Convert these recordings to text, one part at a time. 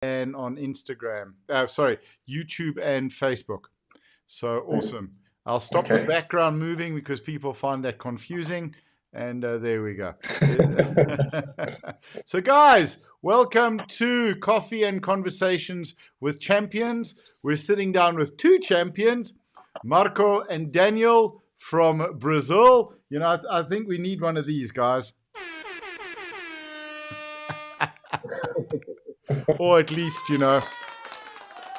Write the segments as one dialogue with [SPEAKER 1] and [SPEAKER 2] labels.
[SPEAKER 1] and on Instagram. Sorry, YouTube and Facebook. So awesome. I'll stop the background moving because people find that confusing. And there we go. So, guys, welcome to Coffee and Conversations with Champions. We're sitting down with two champions, Marco and Daniel from Brazil. You know, I think we need one of these, guys. Or at least, you know,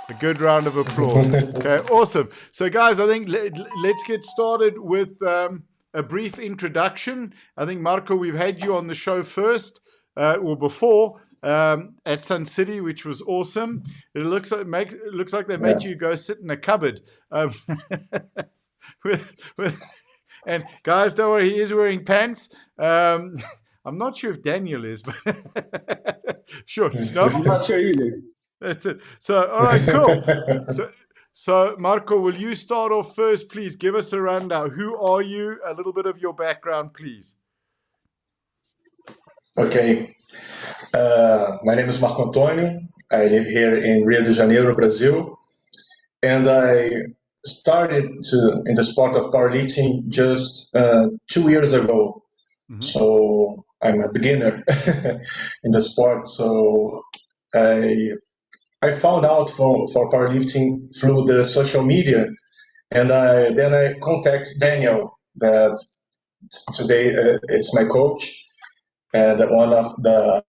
[SPEAKER 1] a good round of applause. Okay, awesome. So, guys, I think let's get started with a brief introduction. I think, Marco, we've had you on the show first, or before, at Sun City, which was awesome. It looks like they made you go sit in a cupboard. And guys, don't worry, he is wearing pants. I'm not sure if Daniel is, but sure. No,
[SPEAKER 2] I'm not sure either.
[SPEAKER 1] That's it. So, all right, cool. So, Marco, will you start off first, please? Give us a rundown. Who are you? A little bit of your background, please.
[SPEAKER 3] Okay. My name is Marco Antônio. I live here in Rio de Janeiro, Brazil. And I started in the sport of powerlifting just 2 years ago. Mm-hmm. So I'm a beginner in the sport. So I found out for powerlifting through the social media, and then I contacted Daniel, that today it's my coach and one of the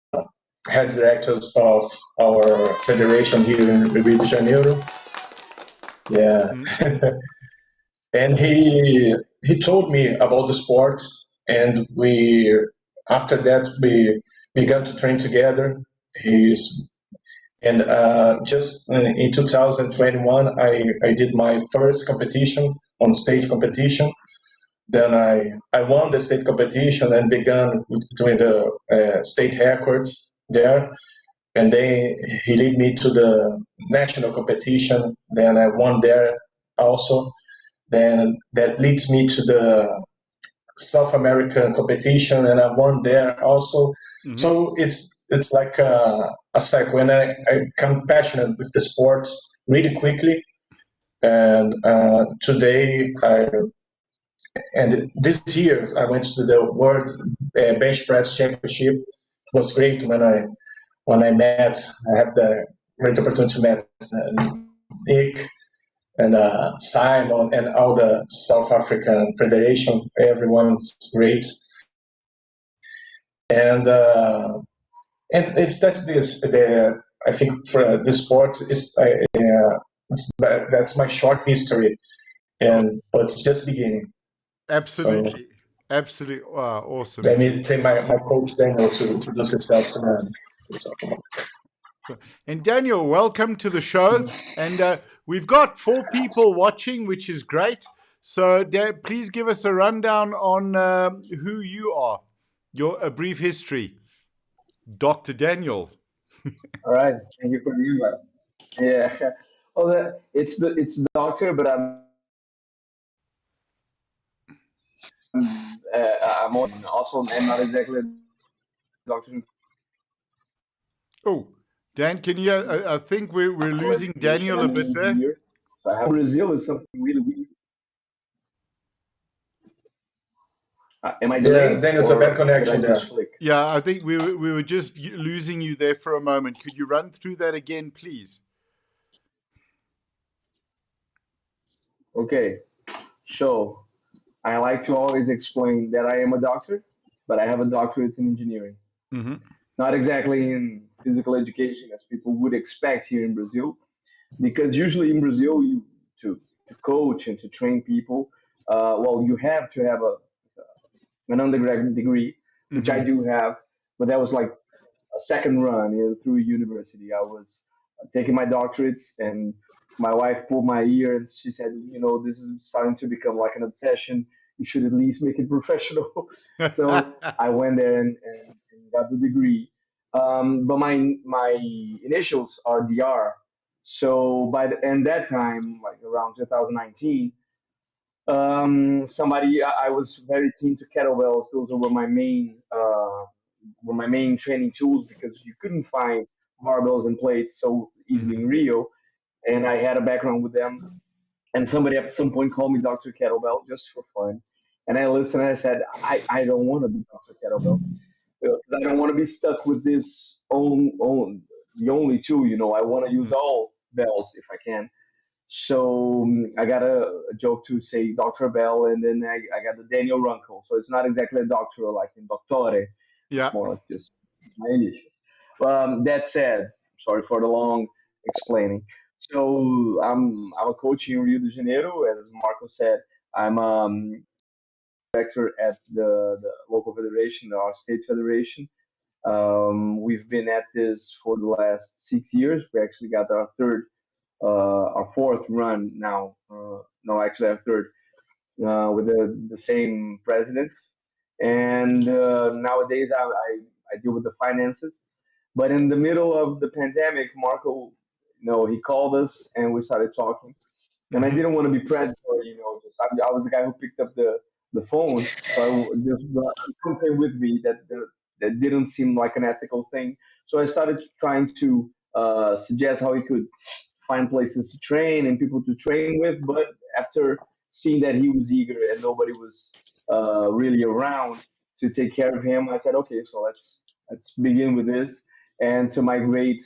[SPEAKER 3] head directors of our federation here in Rio de Janeiro. Yeah, mm-hmm. And he told me about the sport, and after that we began to train together. And just in 2021, I did my first competition, on stage competition. Then I won the state competition and began doing the state records there. And then he led me to the national competition. Then I won there also. Then that leads me to the South American competition, and I won there also. Mm-hmm. So it's like a cycle, and I become passionate with the sport really quickly. And today, this year, I went to the World Bench Press Championship. It was great when I have the great opportunity to meet Nick and Simon and all the South African Federation. Everyone's great. And that's this. I think for the sport that's my short history, but it's just beginning.
[SPEAKER 1] Absolutely, so, absolutely, wow, awesome.
[SPEAKER 3] Let me take my coach Daniel to introduce himself.
[SPEAKER 1] And Daniel, welcome to the show. And we've got 4 people watching, which is great. So please give us a rundown on who you are. A brief history, Dr. Daniel.
[SPEAKER 2] All right, thank you for the invite. Yeah, well, it's doctor, but I'm also not exactly a doctor.
[SPEAKER 1] Oh, Dan, can you? I think we're losing Daniel a bit there.
[SPEAKER 2] So I have Brazil is something really weird. Am I delayed?
[SPEAKER 3] Yeah, Daniel's a bad connection there.
[SPEAKER 1] Yeah, I think we were just losing you there for a moment. Could you run through that again, please?
[SPEAKER 2] Okay, so I like to always explain that I am a doctor, but I have a doctorate in engineering. Mm-hmm. Not exactly in physical education as people would expect here in Brazil, because usually in Brazil, to coach and to train people, you have to have an undergraduate degree, which I do have, but that was like a second run through university. I was taking my doctorates, and my wife pulled my ear and she said, this is starting to become like an obsession. You should at least make it professional. So I went there and got the degree. But my initials are DR. So and that time, like around 2019, I was very keen to kettlebells. Those were my main training tools, because you couldn't find barbells and plates so easily in Rio, and I had a background with them. And somebody at some point called me Dr. Kettlebell just for fun. And I listened and I said, I don't want to be Dr. Kettlebell. I don't want to be stuck with this the only two, I want to use all bells if I can. So I got a joke to say Dr. Bell, and then I got the Daniel Runkle. So it's not exactly a doctor like in Doctore.
[SPEAKER 1] Yeah.
[SPEAKER 2] It's more like just my initial. That said, sorry for the long explaining. So I'm a coach in Rio de Janeiro, as Marco said. I'm director at the local federation, our state federation. We've been at this for the last 6 years. We actually got our fourth run now. No, actually our third with the same president. And nowadays I deal with the finances. But in the middle of the pandemic, Marco, he called us and we started talking. And I didn't want to be predatory, just I was the guy who picked up the phone. So just something with me that didn't seem like an ethical thing. So I started trying to suggest how he could find places to train and people to train with. But after seeing that he was eager and nobody was really around to take care of him, I said, okay, so let's begin with this. And to my great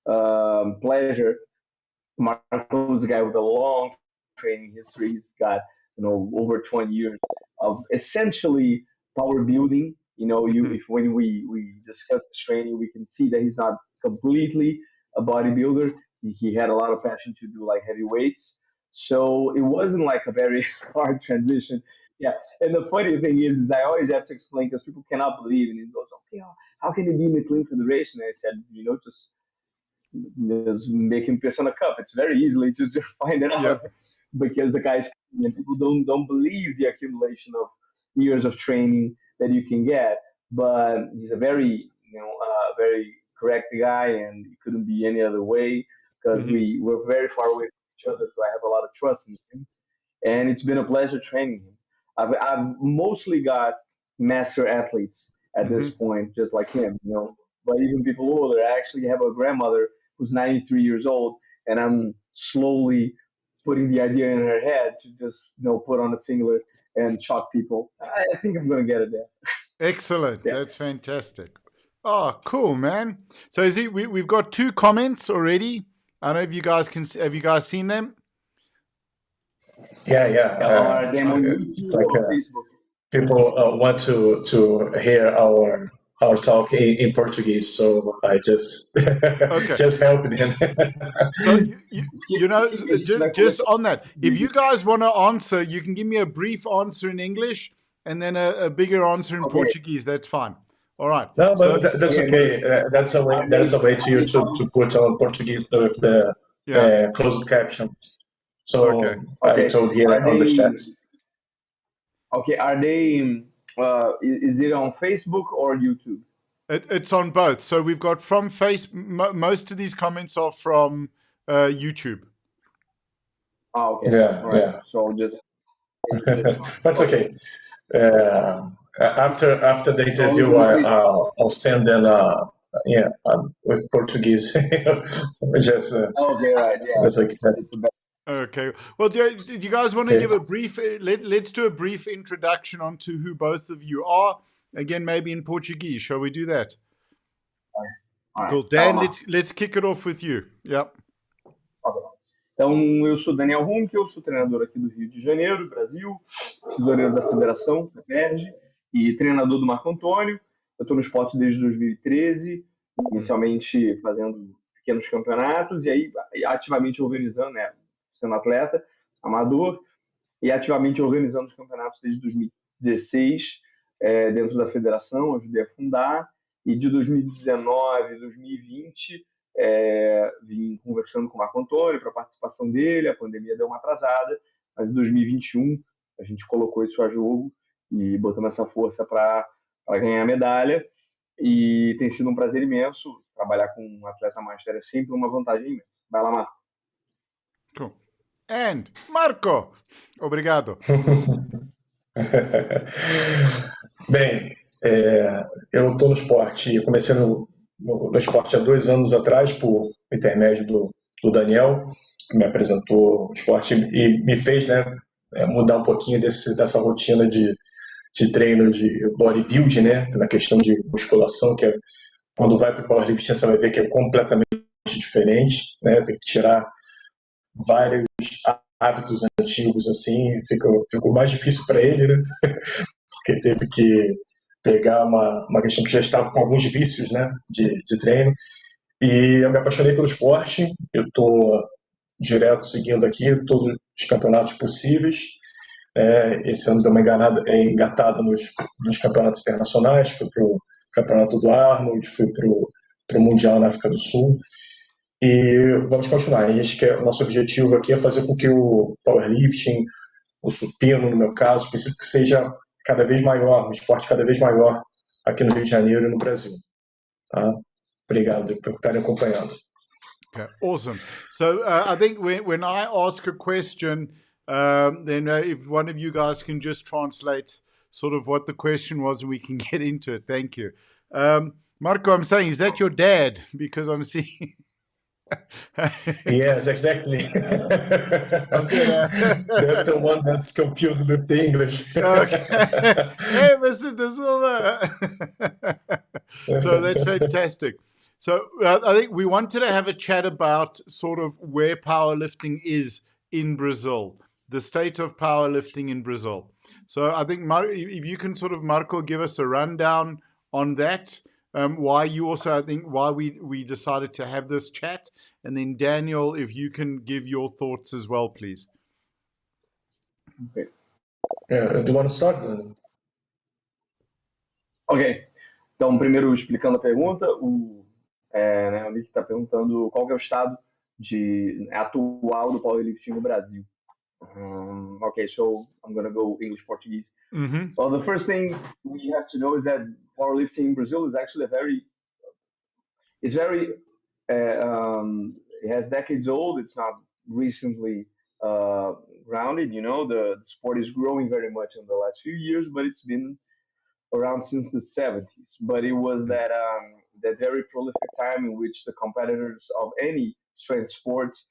[SPEAKER 2] pleasure, Marco is a guy with a long training history. He's got over 20 years of essentially power building. If when we discuss his training, we can see that he's not completely a bodybuilder. He had a lot of passion to do like heavy weights. So it wasn't like a very hard transition. Yeah. And the funny thing is I always have to explain because people cannot believe, and he goes, okay, how can he be in the clean federation? And I said, just make him piss on a cup. It's very easily to find it out.
[SPEAKER 1] Yeah.
[SPEAKER 2] Because the guys and people don't believe the accumulation of years of training that you can get. But he's a very very correct guy, and it couldn't be any other way because we're very far away from each other. So I have a lot of trust in him, and it's been a pleasure training him. I've mostly got master athletes at this point, just like him, But even people older, I actually have a grandmother who's 93 years old, and I'm slowly putting the idea in her head to just put on a singlet and shock people. I think I'm going to get it there.
[SPEAKER 1] Excellent. Yeah. That's fantastic. Oh, cool, man. So we've got 2 comments already. I don't know if you guys have you guys seen them?
[SPEAKER 3] Yeah. It's like people want to hear our talk in Portuguese, so I just just helped him.
[SPEAKER 1] So just on that, if you guys want to answer, you can give me a brief answer in English and then a bigger answer in Portuguese. That's fine. All right.
[SPEAKER 3] No, but that's okay. That's a way. That's a way to you to put on Portuguese with the closed caption. So I told here on the chat.
[SPEAKER 2] Okay, are they? Is it on Facebook or YouTube?
[SPEAKER 1] It's on both. So we've got from most of these comments are from YouTube.
[SPEAKER 2] Oh, okay.
[SPEAKER 3] Yeah.
[SPEAKER 2] So just.
[SPEAKER 3] That's okay. After the interview, I'll send them. With Portuguese. Just.
[SPEAKER 2] Okay, right. Yeah.
[SPEAKER 3] That's okay.
[SPEAKER 1] Okay. Well, do you guys want to give a brief? Let's do a brief introduction onto who both of you are. Again, maybe in Portuguese. Shall we do that?
[SPEAKER 2] All right.
[SPEAKER 1] Cool. Dan, let's kick it off with you. Yep.
[SPEAKER 2] Então, eu sou Daniel Runke, eu sou treinador aqui do Rio de Janeiro, Brasil, tesoureiro da Federação, da PERJ, e treinador do Marco Antônio. Eu estou no esporte desde 2013, inicialmente fazendo pequenos campeonatos, e aí ativamente organizando, sendo atleta, amador, e ativamente organizando os campeonatos desde 2016, dentro da federação, ajudei a fundar, e de 2019 a 2020 vim conversando com o Marco Antônio para a participação dele. A pandemia deu uma atrasada, mas em 2021 a gente colocou isso a jogo e botamos essa força para ganhar a medalha, e tem sido um prazer imenso. Trabalhar com um atleta master é sempre uma vantagem imensa. Vai lá, Marco.
[SPEAKER 1] Cool. And Marco, obrigado.
[SPEAKER 3] Bem, eu estou no esporte, eu comecei no esporte há 2 anos atrás, por intermédio do Daniel, que me apresentou o esporte e me fez, né, mudar um pouquinho dessa rotina de treino de bodybuilding, né, na questão de musculação, que é, quando vai para o powerlifting você vai ver que é completamente diferente, né, tem que tirar vários hábitos antigos, assim, ficou mais difícil para ele, né, porque teve que pegar uma questão que já estava com alguns vícios, né, de treino, e eu me apaixonei pelo esporte, eu estou direto seguindo aqui todos os campeonatos possíveis. Esse ano deu uma engatada nos campeonatos internacionais, fui para o campeonato do Arnold, fui para o Mundial na África do Sul. E vamos continuar. O nosso objetivo aqui é fazer com que o powerlifting, o supino, no meu caso, específico, seja cada vez maior, um esporte cada vez maior aqui no Rio de Janeiro e no Brasil. Tá? Obrigado por estarem acompanhando.
[SPEAKER 1] Okay, awesome. So I think when I ask a question, then if one of you guys can just translate sort of what the question was, and we can get into it. Thank you. Marco, I'm saying, is that your dad? Because I'm seeing...
[SPEAKER 3] Yes, exactly.
[SPEAKER 1] Okay,
[SPEAKER 3] that's the one that's confused with the English.
[SPEAKER 1] Okay. Hey, Mr. De Silva. So that's fantastic. So I think we wanted to have a chat about sort of where powerlifting is in Brazil, the state of powerlifting in Brazil. So I think, if you can sort of, Marco, give us a rundown on that, why we decided to have this chat. And then Daniel, if you can give your thoughts as well, please.
[SPEAKER 2] Okay.
[SPEAKER 3] Do you want to start, Daniel?
[SPEAKER 2] Ok. Então, primeiro explicando a pergunta, o Nick está perguntando qual que é o estado atual do powerlifting no Brasil. Okay, so I'm going to go English Portuguese.
[SPEAKER 1] Mm-hmm.
[SPEAKER 2] Well, the first thing we have to know is that powerlifting in Brazil is actually it has decades old. It's not recently grounded. You know, the sport is growing very much in the last few years, but it's been around since the 70s. But it was that very prolific time in which the competitors of any strength sports,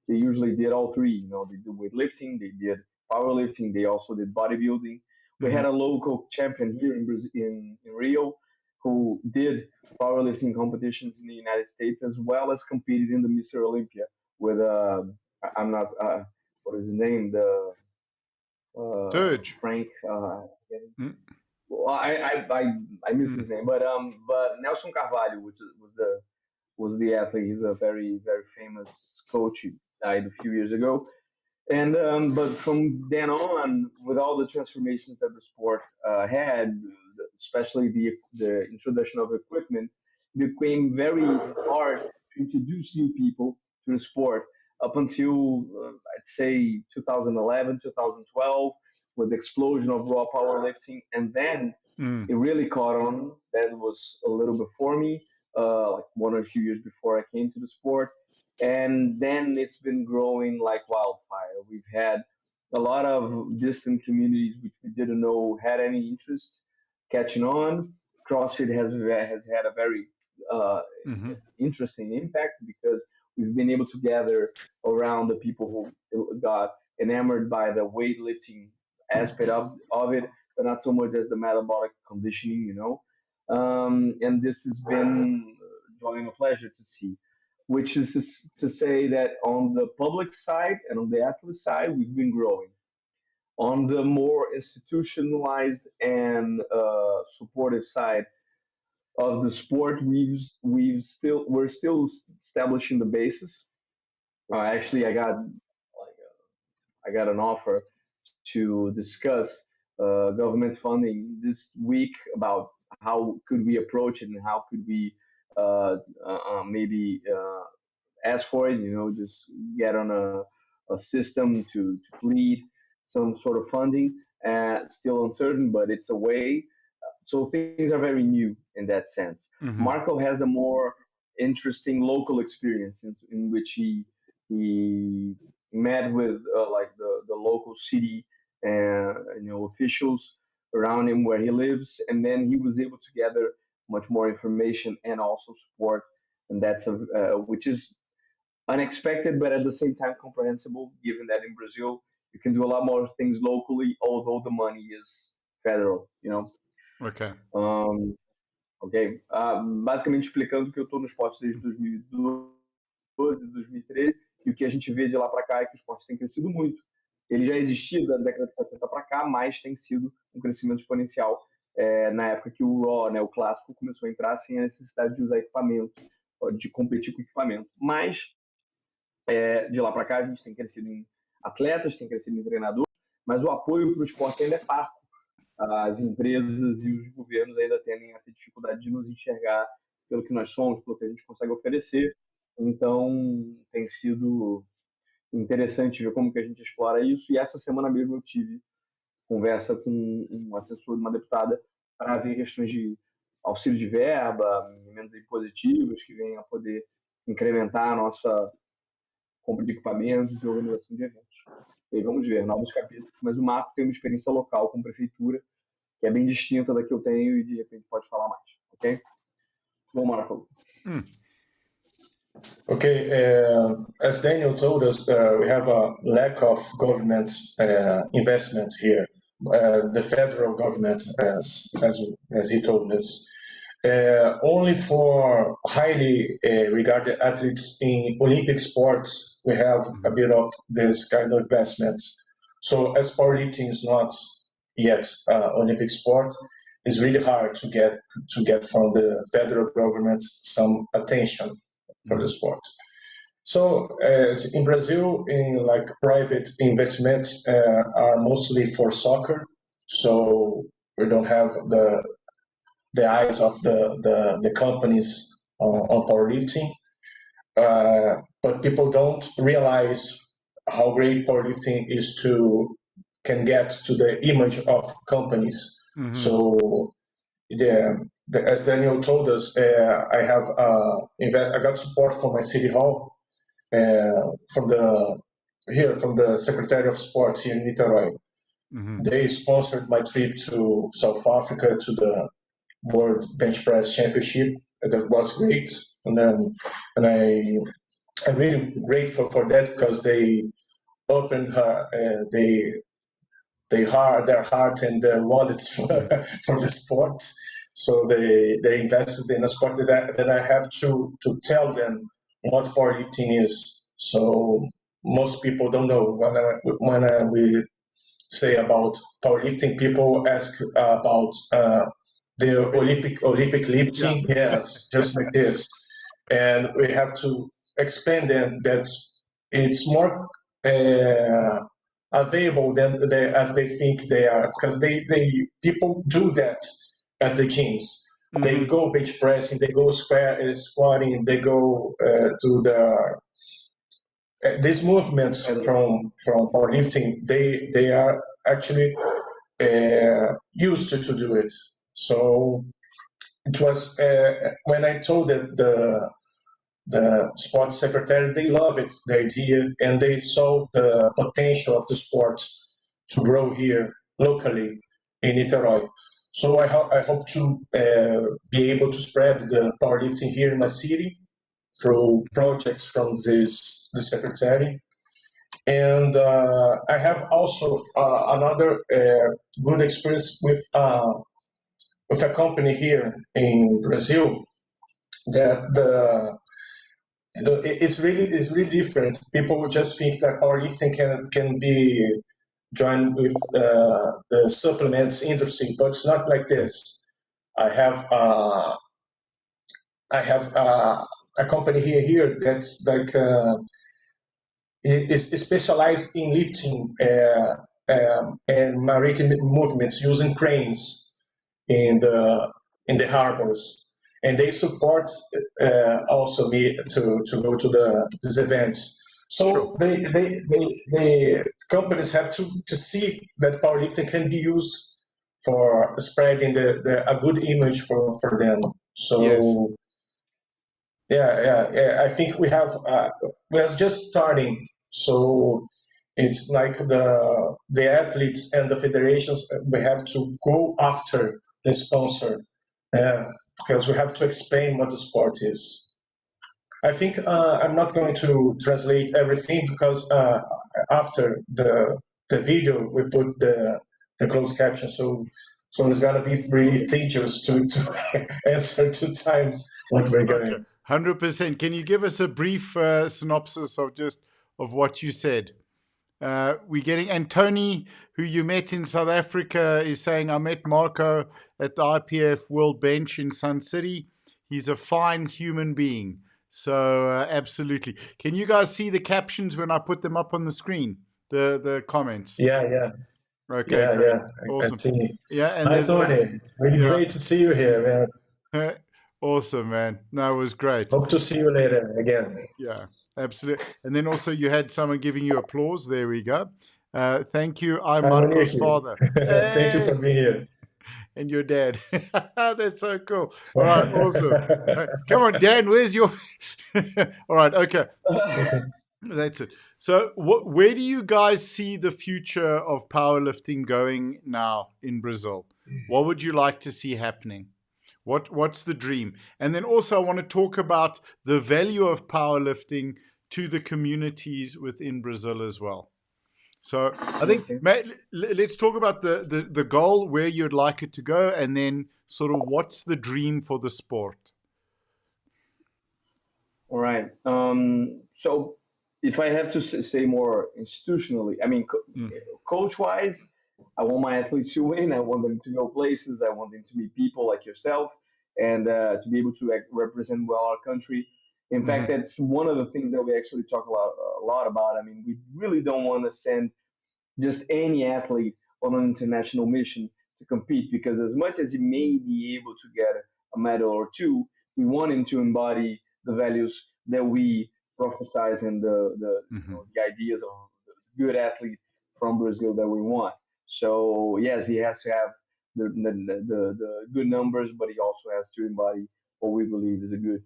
[SPEAKER 2] they usually did all three. You know, they did weightlifting, they did powerlifting, they also did bodybuilding. We had a local champion here in Brazil, in Rio, who did powerlifting competitions in the United States as well as competed in the Mr. Olympia with I'm not what is his name, the
[SPEAKER 1] Surge.
[SPEAKER 2] Frank. Well, I miss his name, but Nelson Carvalho was the athlete. He's a very famous coach. He died a few years ago, and but from then on, with all the transformations that the sport had, especially the introduction of equipment, it became very hard to introduce new people to the sport up until I'd say 2011, 2012, with the explosion of raw powerlifting, and then it really caught on. That was a little before me, like 1 or 2 years before I came to the sport, and then it's been growing like wildfire. We've had a lot of distant communities which we didn't know had any interest catching on. CrossFit has had a very uh, interesting impact because we've been able to gather around the people who got enamored by the weightlifting aspect of it, but not so much as the metabolic conditioning, you know. And this has been joy and a pleasure to see, which is to say that on the public side and on the athlete side, we've been growing. On the more institutionalized and supportive side of the sport, we're still establishing the basis. Actually, I got an offer to discuss government funding this week about how could we approach it and how could we maybe ask for it. You know, just get on a system to plead some sort of funding. Still uncertain, but it's a way. So things are very new in that sense. Marco has a more interesting local experience in which he met with like the local city and officials around him where he lives, and then he was able to gather much more information and also support, and that's which is unexpected, but at the same time comprehensible, given that in Brazil you can do a lot more things locally, although the money is federal, you know.
[SPEAKER 1] Okay.
[SPEAKER 2] Ok. Basicamente explicando que eu estou no esporte desde 2012, 2013, e o que a gente vê de lá para cá é que o esporte tem crescido muito. Ele já existia da década de 70 para cá, mas tem sido um crescimento exponencial na época que o Raw, né, o clássico, começou a entrar sem a necessidade de usar equipamento, de competir com equipamento. Mas de lá para cá a gente tem crescido em atletas, tem crescido em treinadores, mas o apoio para o esporte ainda é parco. As empresas e os governos ainda tendem a ter dificuldade de nos enxergar pelo que nós somos, pelo que a gente consegue oferecer. Então, tem sido interessante ver como que a gente explora isso. E essa semana mesmo eu tive conversa com um assessor de uma deputada para ver questões de auxílio de verba, emendas impositivas que venham a poder incrementar a nossa compra de equipamentos e organização de eventos. E aí vamos ver, novos capítulos. Mas o Marco tem uma experiência local com prefeitura que é bem distinta da que eu tenho e de repente pode falar mais, ok? Bom, Marco.
[SPEAKER 3] Okay, as Daniel told us, we have a lack of government investment here. The federal government, as he told us, only for highly regarded athletes in Olympic sports, we have a bit of this kind of investment. So as powerlifting is not yet Olympic sport, it's really hard to get from the federal government some attention for the sport. So as in Brazil, in like private investments are mostly for soccer. So we don't have the eyes of the companies on powerlifting. But people don't realize how great powerlifting can get to the image of companies. Mm-hmm. So as Daniel told us, I got support from my city hall, from the Secretary of Sports here in Niterói. Mm-hmm. They sponsored my trip to South Africa to the World Bench Press Championship. That was great, and I'm really grateful for that because they opened their heart and their wallets for the sport. So they invested in a sport that I have to tell them what powerlifting is. So most people don't know. When we say about powerlifting, people ask about the Olympic lifting. Yeah. Yes, just like this. And we have to explain them that it's more available than as they think they are, because people do that at the gyms. Mm-hmm. They go bench pressing, they go squatting, they go to these movements from powerlifting. They are actually used to do it. So it was when I told the sports secretary, they love it, the idea, and they saw the potential of the sport to grow here locally in Niterói. So I hope to be able to spread the powerlifting here in my city through projects from the secretary. And I have also another good experience with a company here in Brazil that it's really different. People just think that powerlifting can be joined with the supplements industry, but it's not like this. I have a company here that's like is specialized in lifting and maritime movements using cranes in the harbors. And they support also me to go to these events. So the companies have to see that powerlifting can be used for spreading a good image for them. So yes. I think we are just starting. So it's like the athletes and the federations, we have to go after the sponsor. because we have to explain what the sport is. I think I'm not going to translate everything because after the video we put the closed caption, so it's gonna be really tedious to answer 2 times what we're going.
[SPEAKER 1] Okay, 100%. Can you give us a brief synopsis of what you said? We're getting, and Tony, who you met in South Africa, is saying, I met Marco at the IPF World Bench in Sun City. He's a fine human being. So absolutely. Can you guys see the captions when I put them up on the screen? The comments?
[SPEAKER 3] Yeah.
[SPEAKER 1] Okay,
[SPEAKER 3] yeah,
[SPEAKER 1] great.
[SPEAKER 3] yeah.
[SPEAKER 1] Awesome.
[SPEAKER 3] I see.
[SPEAKER 1] Yeah, and
[SPEAKER 3] Hi, Tony. Really great to see you here, man.
[SPEAKER 1] Awesome, man. No, it was great.
[SPEAKER 3] Hope to see you later again.
[SPEAKER 1] Yeah, absolutely. And then also you had someone giving you applause. There we go. Thank you. I'm Marco's father.
[SPEAKER 3] Thank you for being here.
[SPEAKER 1] And your dad. That's so cool. All right, awesome. Come on, Dan, where's your... All right, okay. That's it. So where do you guys see the future of powerlifting going now in Brazil? What would you like to see happening? What's the dream? And then also I want to talk about the value of powerlifting to the communities within Brazil as well. So I think let's talk about the goal, where you'd like it to go, and then sort of what's the dream for the sport.
[SPEAKER 2] All right. So if I have to say more institutionally, I mean, coach-wise, I want my athletes to win. I want them to go places. I want them to meet people like yourself and to be able to represent well our country. In fact, that's one of the things that we actually talk a lot about. I mean, we really don't want to send just any athlete on an international mission to compete because as much as he may be able to get a medal or two, we want him to embody the values that we prophesize and the ideas of the good athlete from Brazil that we want. So yes, he has to have the good numbers, but he also has to embody what we believe is a good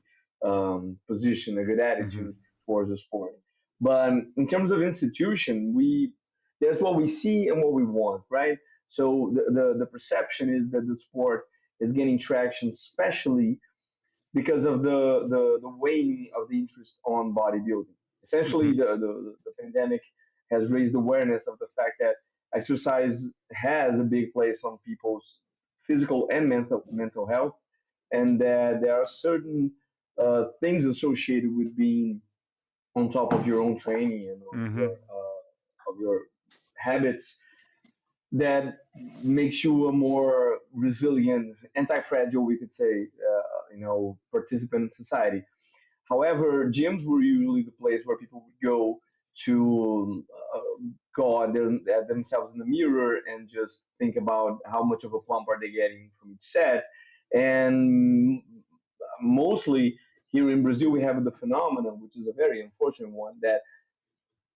[SPEAKER 2] position, a good attitude towards the sport. But in terms of institution, we that's what we see and what we want, right? So the perception is that the sport is gaining traction, especially because of the waning of the interest on bodybuilding. Essentially, the pandemic has raised awareness of the fact that exercise has a big place on people's physical and mental health, and that there are certain things associated with being on top of your own training and of your habits that makes you a more resilient, anti-fragile, we could say, participant in society. However, gyms were usually the place where people would go to go at themselves in the mirror and just think about how much of a pump are they getting from each set. And mostly here in Brazil, we have the phenomenon, which is a very unfortunate one, that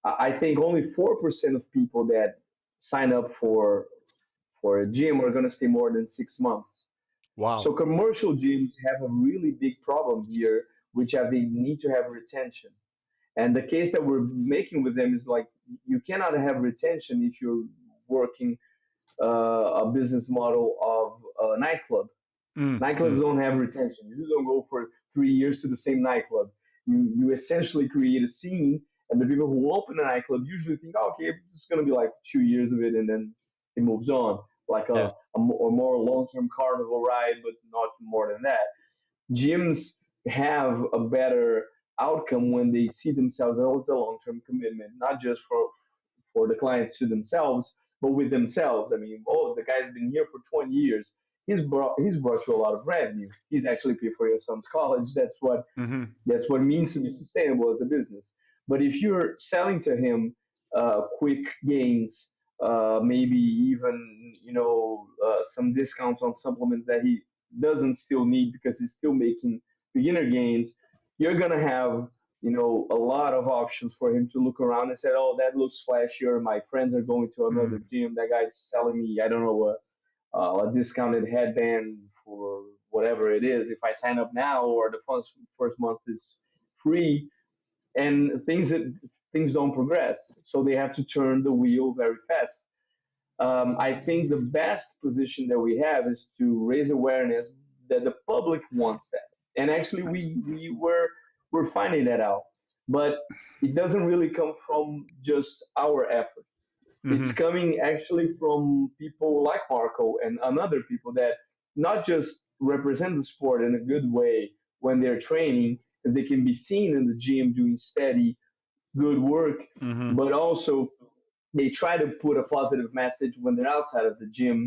[SPEAKER 2] I think only 4% of people that sign up for a gym are going to stay more than 6 months.
[SPEAKER 1] Wow.
[SPEAKER 2] So commercial gyms have a really big problem here, which they need to have retention. And the case that we're making with them is like you cannot have retention if you're working a business model of a nightclub. Nightclubs don't have retention. You don't go for 3 years to the same nightclub. You essentially create a scene, and the people who open a nightclub usually think, oh, okay, it's just gonna be like 2 years of it, and then it moves on, like
[SPEAKER 1] Yes.
[SPEAKER 2] a more long-term carnival ride, but not more than that. Gyms have a better outcome when they see themselves as a long-term commitment, not just for the clients to themselves, but with themselves. I mean, oh, the guy's been here for 20 years. He's brought you a lot of revenue. He's actually paid for your son's college. That's what it means to be sustainable as a business. But if you're selling to him quick gains, maybe even some discounts on supplements that he doesn't still need because he's still making beginner gains, you're gonna have a lot of options for him to look around and say, oh, that looks flashier. My friends are going to another gym. That guy's selling me, I don't know, a discounted headband for whatever it is. If I sign up now, or the first month is free, and things don't progress, so they have to turn the wheel very fast. I think the best position that we have is to raise awareness that the public wants that. And actually, we're finding that out, but it doesn't really come from just our effort. It's
[SPEAKER 1] Mm-hmm.
[SPEAKER 2] coming actually from people like Marco and other people that not just represent the sport in a good way when they're training, because they can be seen in the gym doing steady, good work,
[SPEAKER 1] Mm-hmm.
[SPEAKER 2] but also they try to put a positive message when they're outside of the gym,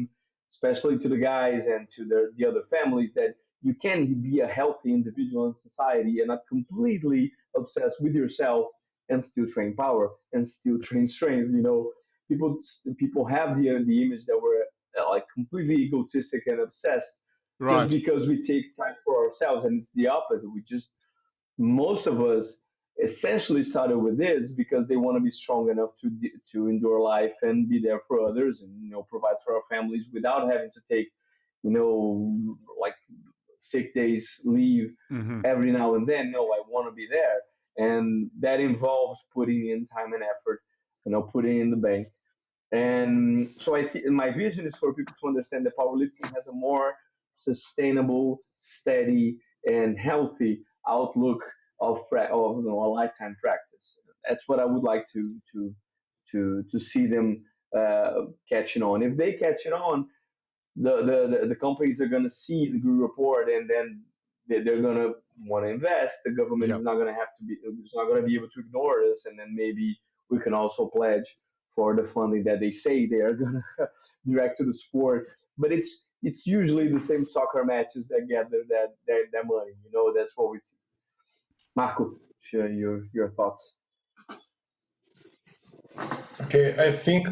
[SPEAKER 2] especially to the guys and to the other families, that you can be a healthy individual in society and not completely obsessed with yourself and still train power and still train strength. People people have the image that we're like completely egotistic and obsessed just
[SPEAKER 1] Right.
[SPEAKER 2] because we take time for ourselves, and it's the opposite. We just Most of us essentially started with this because they want to be strong enough to endure life and be there for others, and provide for our families without having to take like sick days leave
[SPEAKER 1] Mm-hmm.
[SPEAKER 2] every now and then. No, I want to be there, and that involves putting in time and effort, putting in the bank. And so I think my vision is for people to understand that powerlifting has a more sustainable, steady, and healthy outlook of a lifetime practice. That's what I would like to see them catching on. If they catch it on, the companies are going to see the good report, and then they're going to want to invest. The government is
[SPEAKER 1] Yep.
[SPEAKER 2] not going to have to be is not going to be able to ignore us, and then maybe we can also pledge for the funding that they say they are going to direct to the sport. But it's usually the same soccer matches that gather that money. That's what we see. Marco, share your thoughts.
[SPEAKER 3] Okay, I think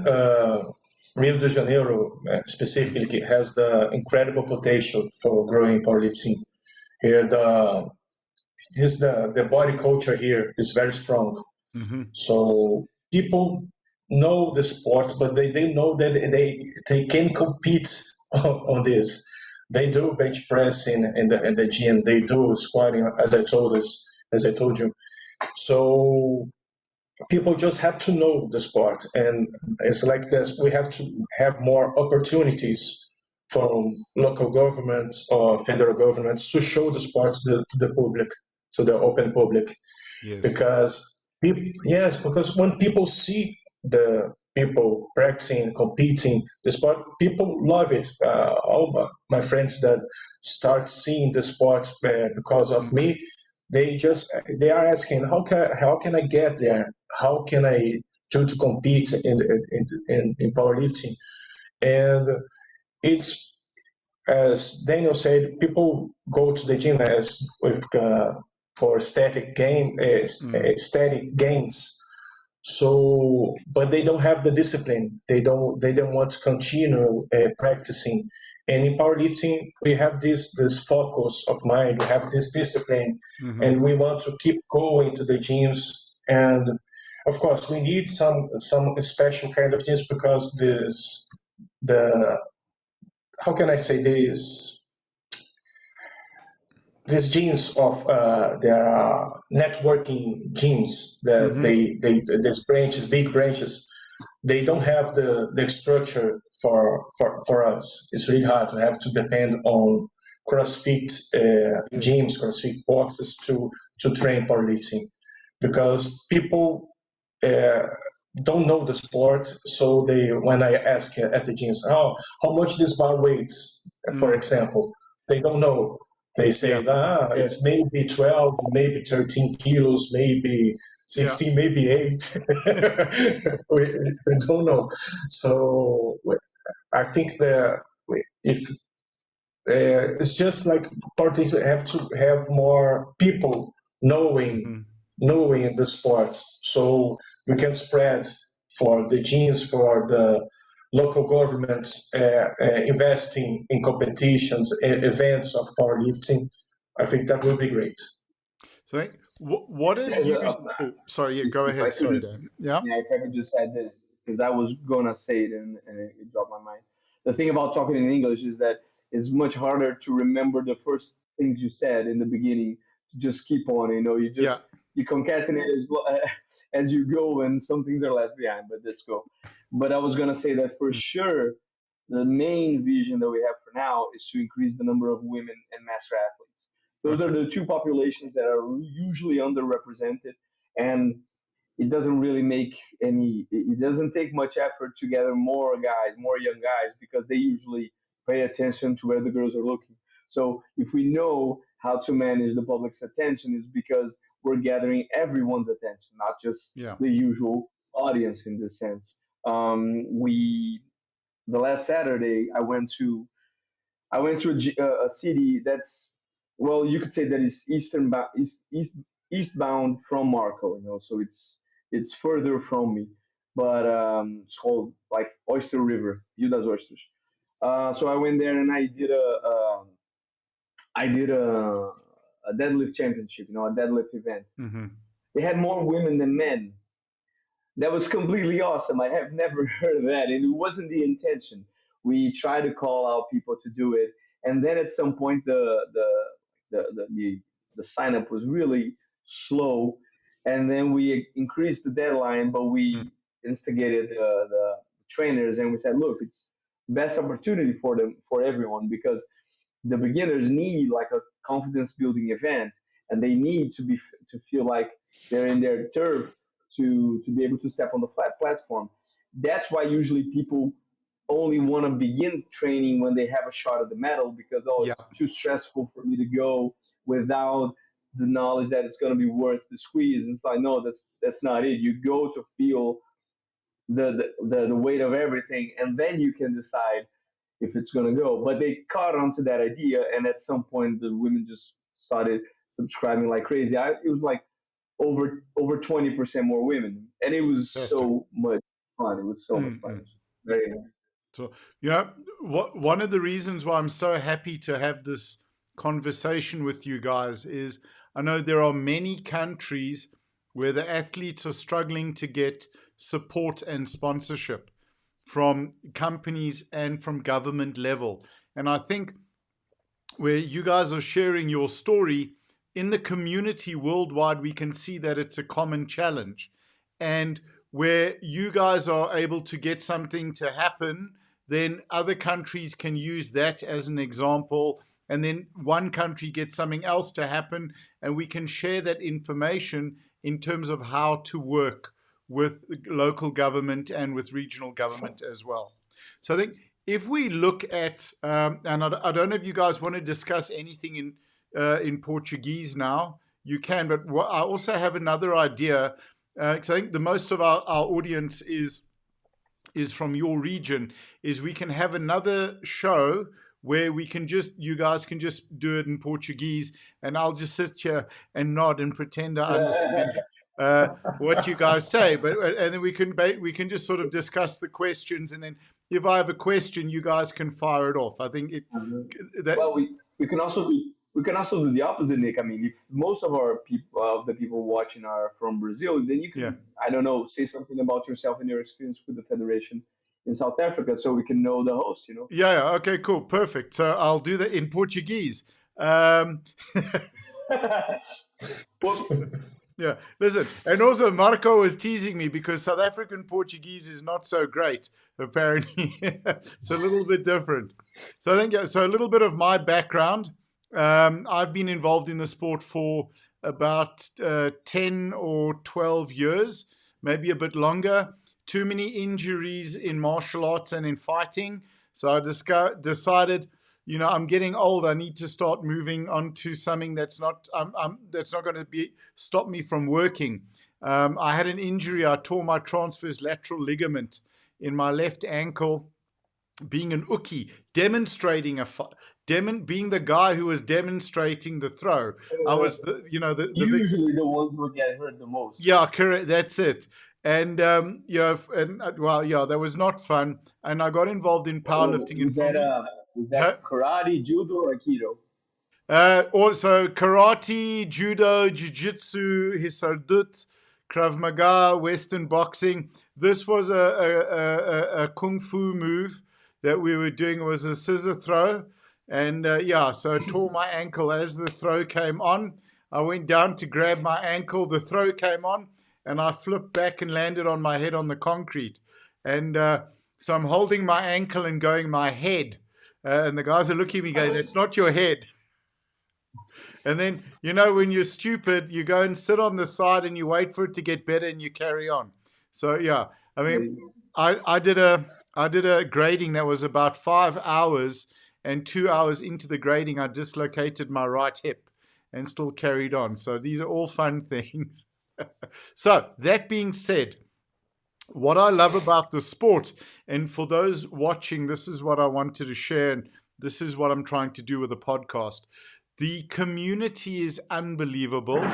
[SPEAKER 3] Rio de Janeiro specifically has the incredible potential for growing powerlifting. Here, the body culture here is very strong.
[SPEAKER 1] Mm-hmm.
[SPEAKER 3] So people know the sport, but they know that they can compete on this. They do bench pressing in the gym. They do squatting, as I told you. So people just have to know the sport, and it's like this. We have to have more opportunities from local governments or federal governments to show the sport to the public, to the open public,
[SPEAKER 1] Yes.
[SPEAKER 3] because yes, because when people see the people practicing, competing the sport, people love it. All my friends that start seeing the sport because of
[SPEAKER 1] Mm-hmm.
[SPEAKER 3] me, they are asking, how can I get there? How can I do to compete in powerlifting? And it's, as Daniel said, people go to the gym as with for static gains. So, but they don't have the discipline. They don't want to continue practicing. And in powerlifting, we have this focus of mind. We have this discipline,
[SPEAKER 1] Mm-hmm.
[SPEAKER 3] and we want to keep going to the gyms. And of course, we need some special kind of gyms because the how can I say this? These genes of there are networking genes that
[SPEAKER 1] Mm-hmm.
[SPEAKER 3] these branches, big branches, they don't have the structure for us. It's really hard to have to depend on CrossFit
[SPEAKER 1] Yes.
[SPEAKER 3] gyms, CrossFit boxes to train powerlifting, because people uh, don't know the sport. So they, when I ask at the gyms, how much this bar weighs, for
[SPEAKER 1] Mm.
[SPEAKER 3] example, they don't know. They
[SPEAKER 1] Yeah.
[SPEAKER 3] say, it's maybe 12, maybe 13 kilos, maybe
[SPEAKER 1] Yeah.
[SPEAKER 3] 16, maybe 8. we don't know. So I think that if it's just like parties have to have more people knowing
[SPEAKER 1] Mm-hmm.
[SPEAKER 3] knowing the sport, so we can spread for the genes, for the local governments investing in competitions, events of powerlifting. I think that will be great.
[SPEAKER 1] So, what have
[SPEAKER 2] There's
[SPEAKER 1] you?
[SPEAKER 2] a,
[SPEAKER 1] Oh, sorry. Yeah, go
[SPEAKER 2] if I
[SPEAKER 1] ahead.
[SPEAKER 2] could
[SPEAKER 1] Sorry,
[SPEAKER 2] just,
[SPEAKER 1] Dan. Yeah.
[SPEAKER 2] yeah, if I could just add this, because I was gonna say it, and it dropped my mind. The thing about talking in English is that it's much harder to remember the first things you said in the beginning. To just keep on,
[SPEAKER 1] Yeah.
[SPEAKER 2] you concatenate as you go, and some things are left behind. But let's go. But I was gonna say that for
[SPEAKER 1] Mm.
[SPEAKER 2] sure, the main vision that we have for now is to increase the number of women and master athletes. Those are the two populations that are usually underrepresented, and it doesn't really make any. It doesn't take much effort to gather more guys, more young guys, because they usually pay attention to where the girls are looking. So if we know how to manage the public's attention, is because we're gathering everyone's attention, not just
[SPEAKER 1] Yeah.
[SPEAKER 2] the usual audience in this sense. We the last Saturday I went to a city that's, well, you could say that is eastbound from Marco, so it's further from me, but it's called like Oyster River, Rio das Ostras. So I went there and I did a deadlift championship, a deadlift event.
[SPEAKER 1] Mm-hmm.
[SPEAKER 2] They had more women than men. That was completely awesome. I have never heard of that, and it wasn't the intention. We tried to call out people to do it, and then at some point the sign up was really slow, and then we increased the deadline, but we instigated the trainers and we said, look, it's best opportunity for everyone, because the beginners need like a confidence building event, and they need to feel like they're in their turf to be able to step on the flat platform. That's why usually people only want to begin training when they have a shot at the medal, because oh,
[SPEAKER 1] Yeah.
[SPEAKER 2] it's too stressful for me to go without the knowledge that it's going to be worth the squeeze. And it's like, no, that's not it. You go to feel the weight of everything, and then you can decide if it's going to go. But they caught on to that idea, and at some point, the women just started subscribing like crazy. It was like over 20% more women, and it was so much fun. It was so much fun. It was very nice.
[SPEAKER 1] So, one of the reasons why I'm so happy to have this conversation with you guys is I know there are many countries where the athletes are struggling to get support and sponsorship from companies and from government level. And I think where you guys are sharing your story in the community worldwide, we can see that it's a common challenge. And where you guys are able to get something to happen, then other countries can use that as an example. And then one country gets something else to happen, and we can share that information in terms of how to work with local government and with regional government as well. So I think if we look at, and I don't know if you guys want to discuss anything in Portuguese now, you can, but I also have another idea. Because I think the most of our audience is from your region, is we can have another show where you guys can just do it in Portuguese, and I'll just sit here and nod and pretend I understand what you guys say. And then we can just sort of discuss the questions, and then if I have a question, you guys can fire it off. I think
[SPEAKER 2] well, we can also do the opposite, Nick. I mean, if most of the people watching are from Brazil, then you can, I don't know, say something about yourself and your experience with the federation in South Africa, so we can know the host.
[SPEAKER 1] Yeah. Okay. Cool. Perfect. So I'll do that in Portuguese.
[SPEAKER 2] Whoops.
[SPEAKER 1] Yeah, listen, and also Marco is teasing me because South African Portuguese is not so great, apparently. It's a little bit different. So I think, so a little bit of my background. I've been involved in the sport for about 10 or 12 years, maybe a bit longer. Too many injuries in martial arts and in fighting. So I decided, I'm getting old. I need to start moving on to something that's not going to stop me from working. I had an injury. I tore my transverse lateral ligament in my left ankle, being an uki, demonstrating being the guy who was demonstrating the throw. I was
[SPEAKER 2] usually the ones who get hurt the most.
[SPEAKER 1] Yeah, correct. That's it. And that was not fun. And I got involved in powerlifting.
[SPEAKER 2] Was that karate, judo, or aikido?
[SPEAKER 1] Also karate, judo, jiu-jitsu, hisardut, Krav Maga, Western boxing. This was a kung fu move that we were doing. It was a scissor throw. And so I tore my ankle as the throw came on. I went down to grab my ankle. The throw came on, and I flipped back and landed on my head on the concrete. And So I'm holding my ankle and going my head. And the guys are looking at me going, that's not your head. And then, when you're stupid, you go and sit on the side and you wait for it to get better and you carry on. So, yeah, I mean, I did a grading that was about 5 hours, and 2 hours into the grading, I dislocated my right hip and still carried on. So these are all fun things. So that being said, what I love about the sport, and for those watching, this is what I wanted to share, and this is what I'm trying to do with the podcast. The community is unbelievable.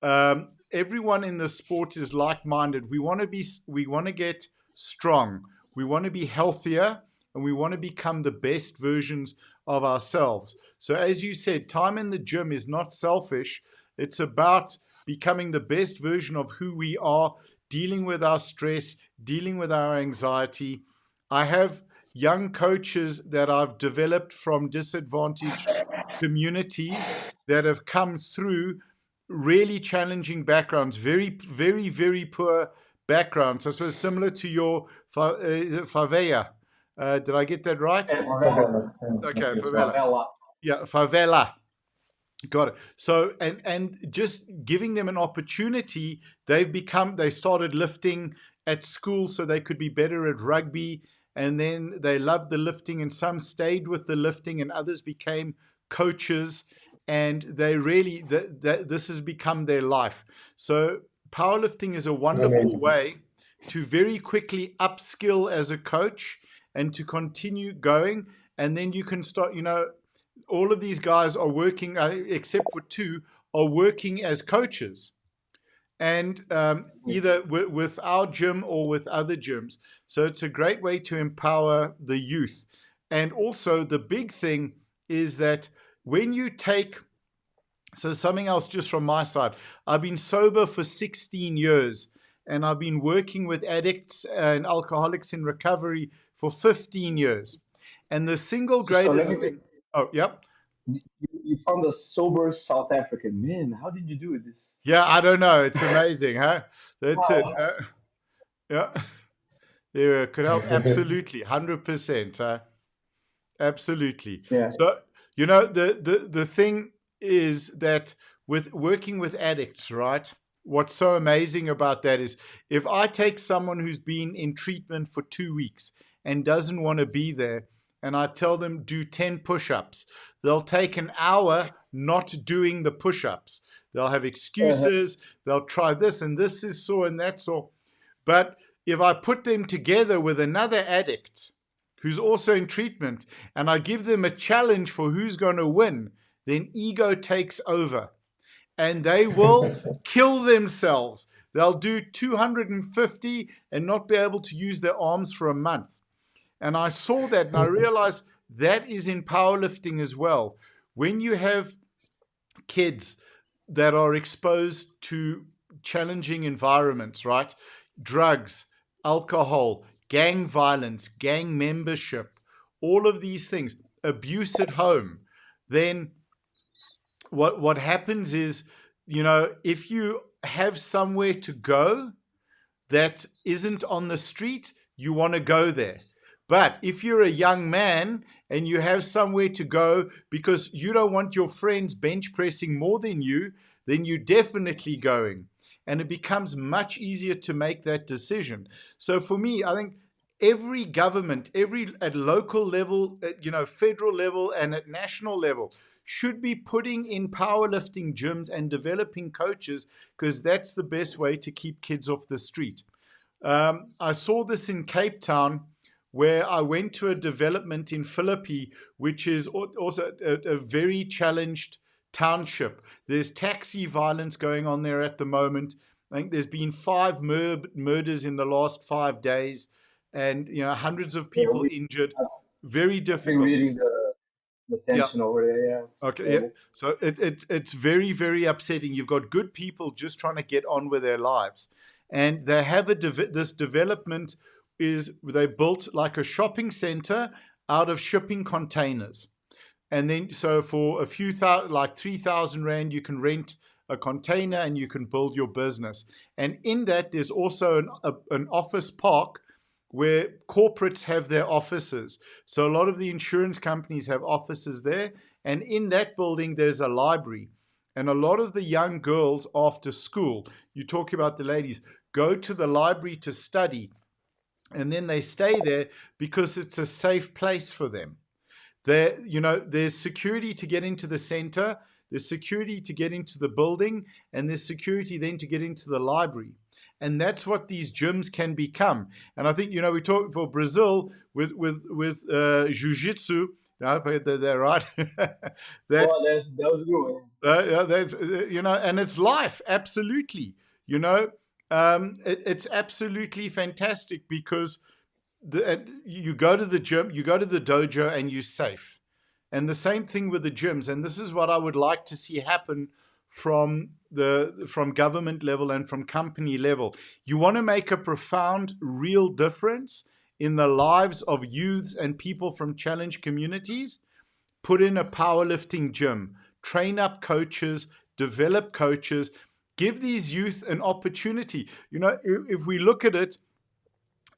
[SPEAKER 1] Everyone in the sport is like-minded. We want to get strong. We want to be healthier, and we want to become the best versions of ourselves. So as you said, time in the gym is not selfish. It's about becoming the best version of who we are, dealing with our stress, dealing with our anxiety. I have young coaches that I've developed from disadvantaged communities that have come through really challenging backgrounds, very, very, very poor backgrounds. I suppose similar to your favela. Did I get that right?
[SPEAKER 2] Favela.
[SPEAKER 1] Okay, favela. Yeah, favela. Got it. So, and just giving them an opportunity, they started lifting at school so they could be better at rugby. And then they loved the lifting, and some stayed with the lifting, and others became coaches. And they really, this has become their life. So powerlifting is a wonderful way to very quickly upskill as a coach and to continue going. And then you can start, all of these guys are working, except for 2, are working as coaches, and either with our gym or with other gyms. So it's a great way to empower the youth. And also the big thing is that when you take, so something else just from my side, I've been sober for 16 years, and I've been working with addicts and alcoholics in recovery for 15 years. And the single greatest thing... Oh, yep.
[SPEAKER 2] You found a sober South African. Man, how did you do this?
[SPEAKER 1] Yeah, I don't know. It's amazing, huh? That's it. Yeah. There could help. Absolutely. 100%. Absolutely.
[SPEAKER 2] Yeah.
[SPEAKER 1] So, the thing is that with working with addicts, right? What's so amazing about that is if I take someone who's been in treatment for 2 weeks and doesn't want to be there, and I tell them do 10 push-ups, they'll take an hour not doing the push-ups. They'll have excuses. They'll try this, and this is so, and that's so. But if I put them together with another addict who's also in treatment, and I give them a challenge for who's going to win, then ego takes over. And they will kill themselves. They'll do 250 and not be able to use their arms for a month. And I saw that, and I realized that is in powerlifting as well. When you have kids that are exposed to challenging environments, right? Drugs, alcohol, gang violence, gang membership, all of these things, abuse at home, then what happens is, if you have somewhere to go that isn't on the street, you want to go there. But if you're a young man and you have somewhere to go because you don't want your friends bench pressing more than you, then you're definitely going. And it becomes much easier to make that decision. So for me, I think every government, at local level, federal level and at national level, should be putting in powerlifting gyms and developing coaches, because that's the best way to keep kids off the street. I saw this in Cape Town, where I went to a development in Philippi, which is also a very challenged township. There's taxi violence going on there at the moment. I think there's been 5 murders in the last 5 days, and hundreds of people injured. Very difficult.
[SPEAKER 2] Reading the tension over there. Yeah.
[SPEAKER 1] Okay. Yeah. So it's very, very upsetting. You've got good people just trying to get on with their lives, and they have this development. They built like a shopping center out of shipping containers. And then, so for a few like 3,000 Rand, you can rent a container and you can build your business. And in that, there's also an office park where corporates have their offices. So a lot of the insurance companies have offices there. And in that building, there's a library. And a lot of the young girls after school, you talk about the ladies, go to the library to study. And then they stay there because it's a safe place for them. There, there's security to get into the center, there's security to get into the building, and there's security then to get into the library. And that's what these gyms can become. And I think, we talk for Brazil with jiu-jitsu. I hope I had that right.
[SPEAKER 2] that was good.
[SPEAKER 1] That's, and it's life, absolutely. It's absolutely fantastic because you go to the gym, you go to the dojo, and you're safe. And the same thing with the gyms. And this is what I would like to see happen from government level and from company level. You want to make a profound, real difference in the lives of youths and people from challenged communities. Put in a powerlifting gym, train up coaches, develop coaches, give these youth an opportunity. If we look at it,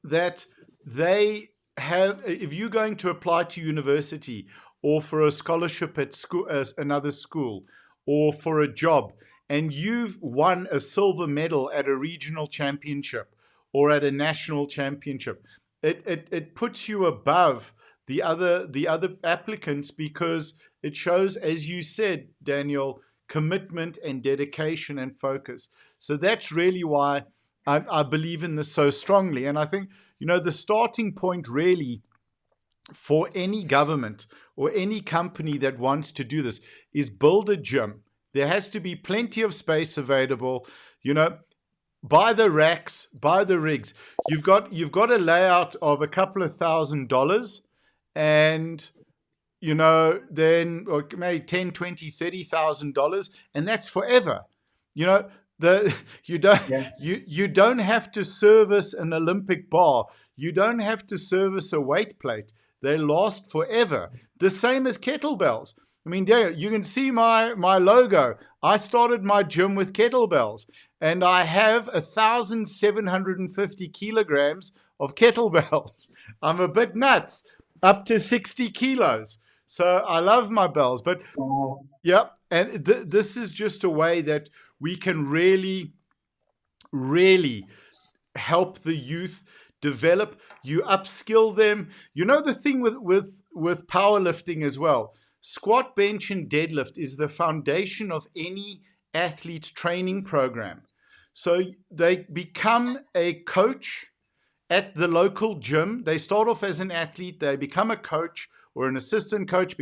[SPEAKER 1] that they have, if you're going to apply to university or for a scholarship at school, another school, or for a job, and you've won a silver medal at a regional championship or at a national championship, it puts you above the other applicants because it shows, as you said, Daniel, commitment and dedication and focus. So that's really why I believe in this so strongly. And I think, the starting point really for any government or any company that wants to do this is build a gym. There has to be plenty of space available, buy the racks, buy the rigs. You've got a layout of a couple of $1,000 and then or maybe $10,000, $20,000, $30,000, and that's forever. You don't have to service an Olympic bar. You don't have to service a weight plate. They last forever. The same as kettlebells. I mean, Daniel, you can see my logo. I started my gym with kettlebells, and I have 1,750 kilograms of kettlebells. I'm a bit nuts, up to 60 kilos. So I love my bells, but yeah, and this is just a way that we can really, really help the youth develop. You upskill them. The thing with powerlifting as well, squat, bench, and deadlift is the foundation of any athlete's training program. So they become a coach at the local gym. They start off as an athlete, they become a coach or an assistant coach,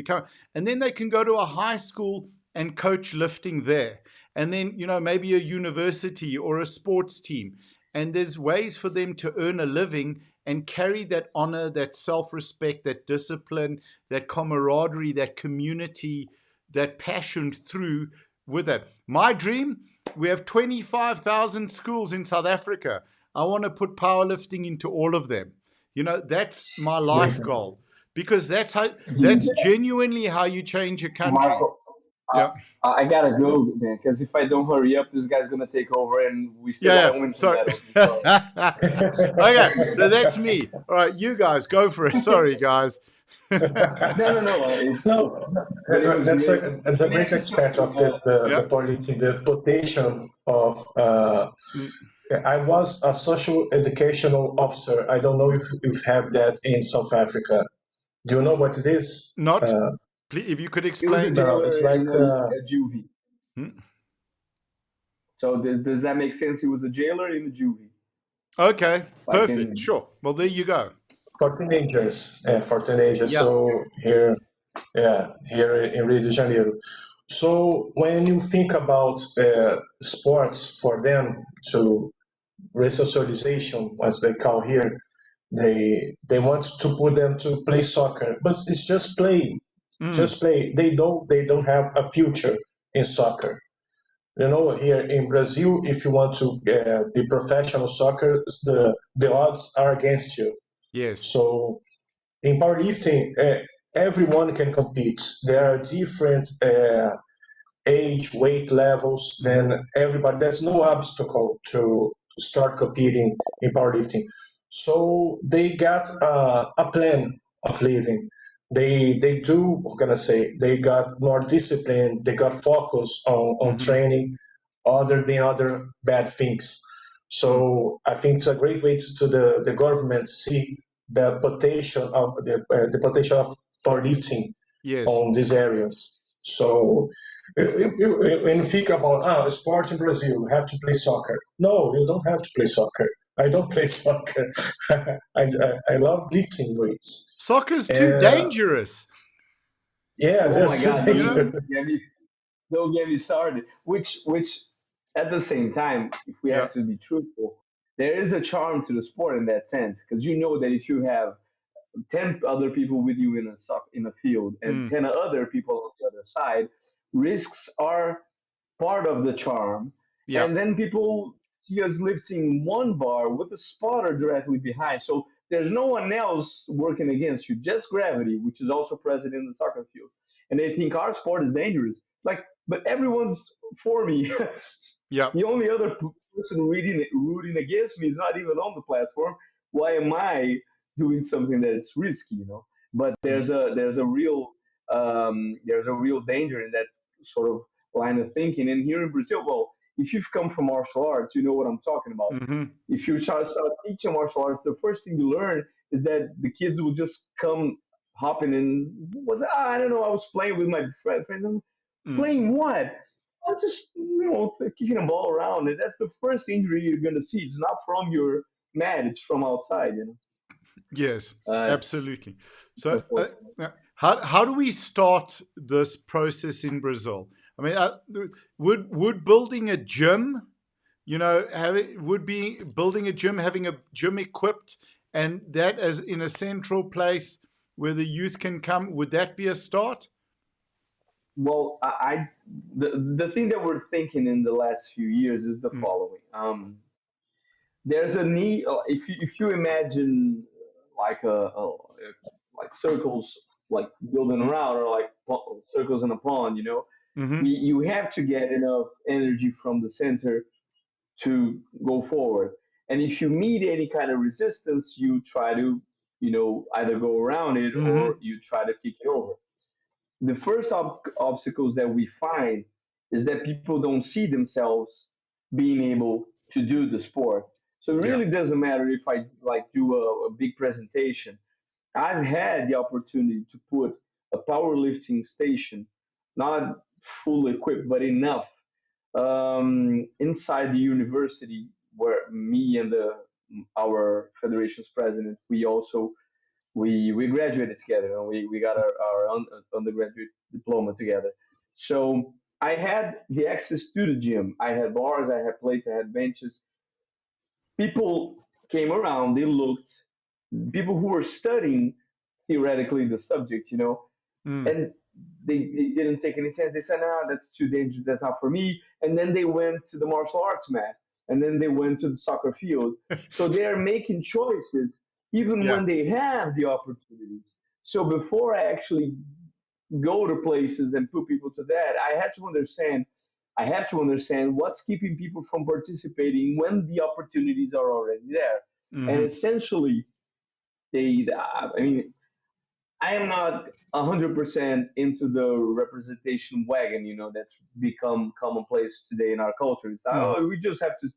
[SPEAKER 1] and then they can go to a high school and coach lifting there. And then, maybe a university or a sports team. And there's ways for them to earn a living and carry that honor, that self-respect, that discipline, that camaraderie, that community, that passion through with it. My dream, we have 25,000 schools in South Africa. I want to put powerlifting into all of them. That's my life goal. Because that's genuinely how you change a country.
[SPEAKER 2] Marco, I gotta go, man, because if I don't hurry up, this guy's gonna take over, and we still gotta win some medals.
[SPEAKER 1] Okay, so that's me. All right, you guys go for it. Sorry, guys.
[SPEAKER 3] No. That's a great aspect of this, the powerlifting, the potential of. I was a social educational officer. I don't know if you have that in South Africa. Do you know what it is?
[SPEAKER 1] Not. If you could explain.
[SPEAKER 2] It's like a juvie. So does that make sense? He was a jailer in a juvie.
[SPEAKER 1] Okay, perfect. Sure. Well, there you go.
[SPEAKER 3] For teenagers. Yeah. So here in Rio de Janeiro. So when you think about sports for them to resocialization, as they call here, they want to put them to play soccer, but it's just play. Just play. They don't have a future in soccer. Here in Brazil, if you want to be professional soccer, the odds are against you.
[SPEAKER 1] Yes.
[SPEAKER 3] So in powerlifting, everyone can compete. There are different age, weight levels. Then everybody. There's no obstacle to start competing in powerlifting. So they got a plan of living. They do, what can I say, they got more discipline, they got focus on training other than other bad things. So I think it's a great way to the government see the potential of the potential of powerlifting
[SPEAKER 1] Yes.
[SPEAKER 3] on these areas. So when you think about sport in Brazil, you have to play soccer. No, you don't have to play soccer. I don't play soccer. I love lifting weights.
[SPEAKER 1] Soccer's too dangerous.
[SPEAKER 3] Yeah,
[SPEAKER 2] Oh my
[SPEAKER 3] that's too
[SPEAKER 2] God!
[SPEAKER 3] dangerous.
[SPEAKER 2] Don't get me started. Which, at the same time, if we
[SPEAKER 1] Yeah.
[SPEAKER 2] have to be truthful, there is a charm to the sport in that sense because you know that if you have 10 other people with you in a field and 10 other people on the other side, risks are part of the charm.
[SPEAKER 1] Yeah.
[SPEAKER 2] And then people see us lifting one bar with a spotter directly behind. So there's no one else working against you, just gravity, which is also present in the soccer field. And they think our sport is dangerous. Like, but everyone's for me.
[SPEAKER 1] Yeah.
[SPEAKER 2] The only other person rooting against me is not even on the platform. Why am I doing something that's risky? But there's a real danger in that sort of line of thinking. And here in Brazil, well, if you've come from martial arts, you know what I'm talking about. If you start teaching martial arts, the first thing you learn is that the kids will just come hopping in. I don't know. I was playing with my friend. Playing what? I'm just, kicking a ball around, and that's the first injury you're gonna see. It's not from your mat; it's from outside.
[SPEAKER 1] Yes,
[SPEAKER 2] It's
[SPEAKER 1] absolutely. So,
[SPEAKER 2] unfortunate.
[SPEAKER 1] how do we start this process in Brazil? I mean, would building a gym, would be building a gym, having a gym equipped, and that as in a central place where the youth can come. Would that be a start?
[SPEAKER 2] Well, the thing that we're thinking in the last few years is the following. There's a need if you imagine like like circles like building around or like circles in a pond. You have to get enough energy from the center to go forward. And if you meet any kind of resistance, you try to, either go around it or you try to kick it over. The first obstacles that we find is that people don't see themselves being able to do the sport. So it
[SPEAKER 1] Yeah.
[SPEAKER 2] really doesn't matter if I like do a big presentation. I've had the opportunity to put a powerlifting station, not full equipped, but enough inside the university where me and our federation's president, we graduated together and we got our undergraduate diploma together. So I had the access to the gym. I had bars, I had plates, I had benches. People came around, they looked, people who were studying theoretically the subject, and they didn't take any chance. They said, "No, that's too dangerous. That's not for me." And then they went to the martial arts mat, and then they went to the soccer field. So they are making choices even
[SPEAKER 1] Yeah.
[SPEAKER 2] when they have the opportunities. So before I actually go to places and put people to that, I had to understand. I have to understand what's keeping people from participating when the opportunities are already there. And essentially, I mean, I am not 100% into the representation wagon, that's become commonplace today in our culture. It's like, oh, we just have to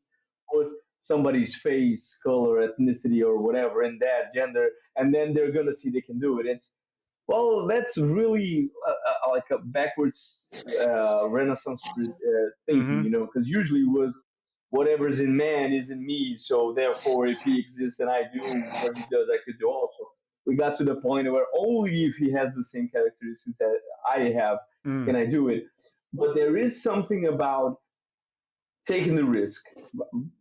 [SPEAKER 2] put somebody's face, color, ethnicity, or whatever in that gender, and then they're going to see they can do it. Well, that's really like a backwards Renaissance thinking, because usually it was whatever's in man is in me. So therefore, if he exists and I do what he does, I could do also. We got to the point where only if he has the same characteristics that I have can I do it. But there is something about taking the risk.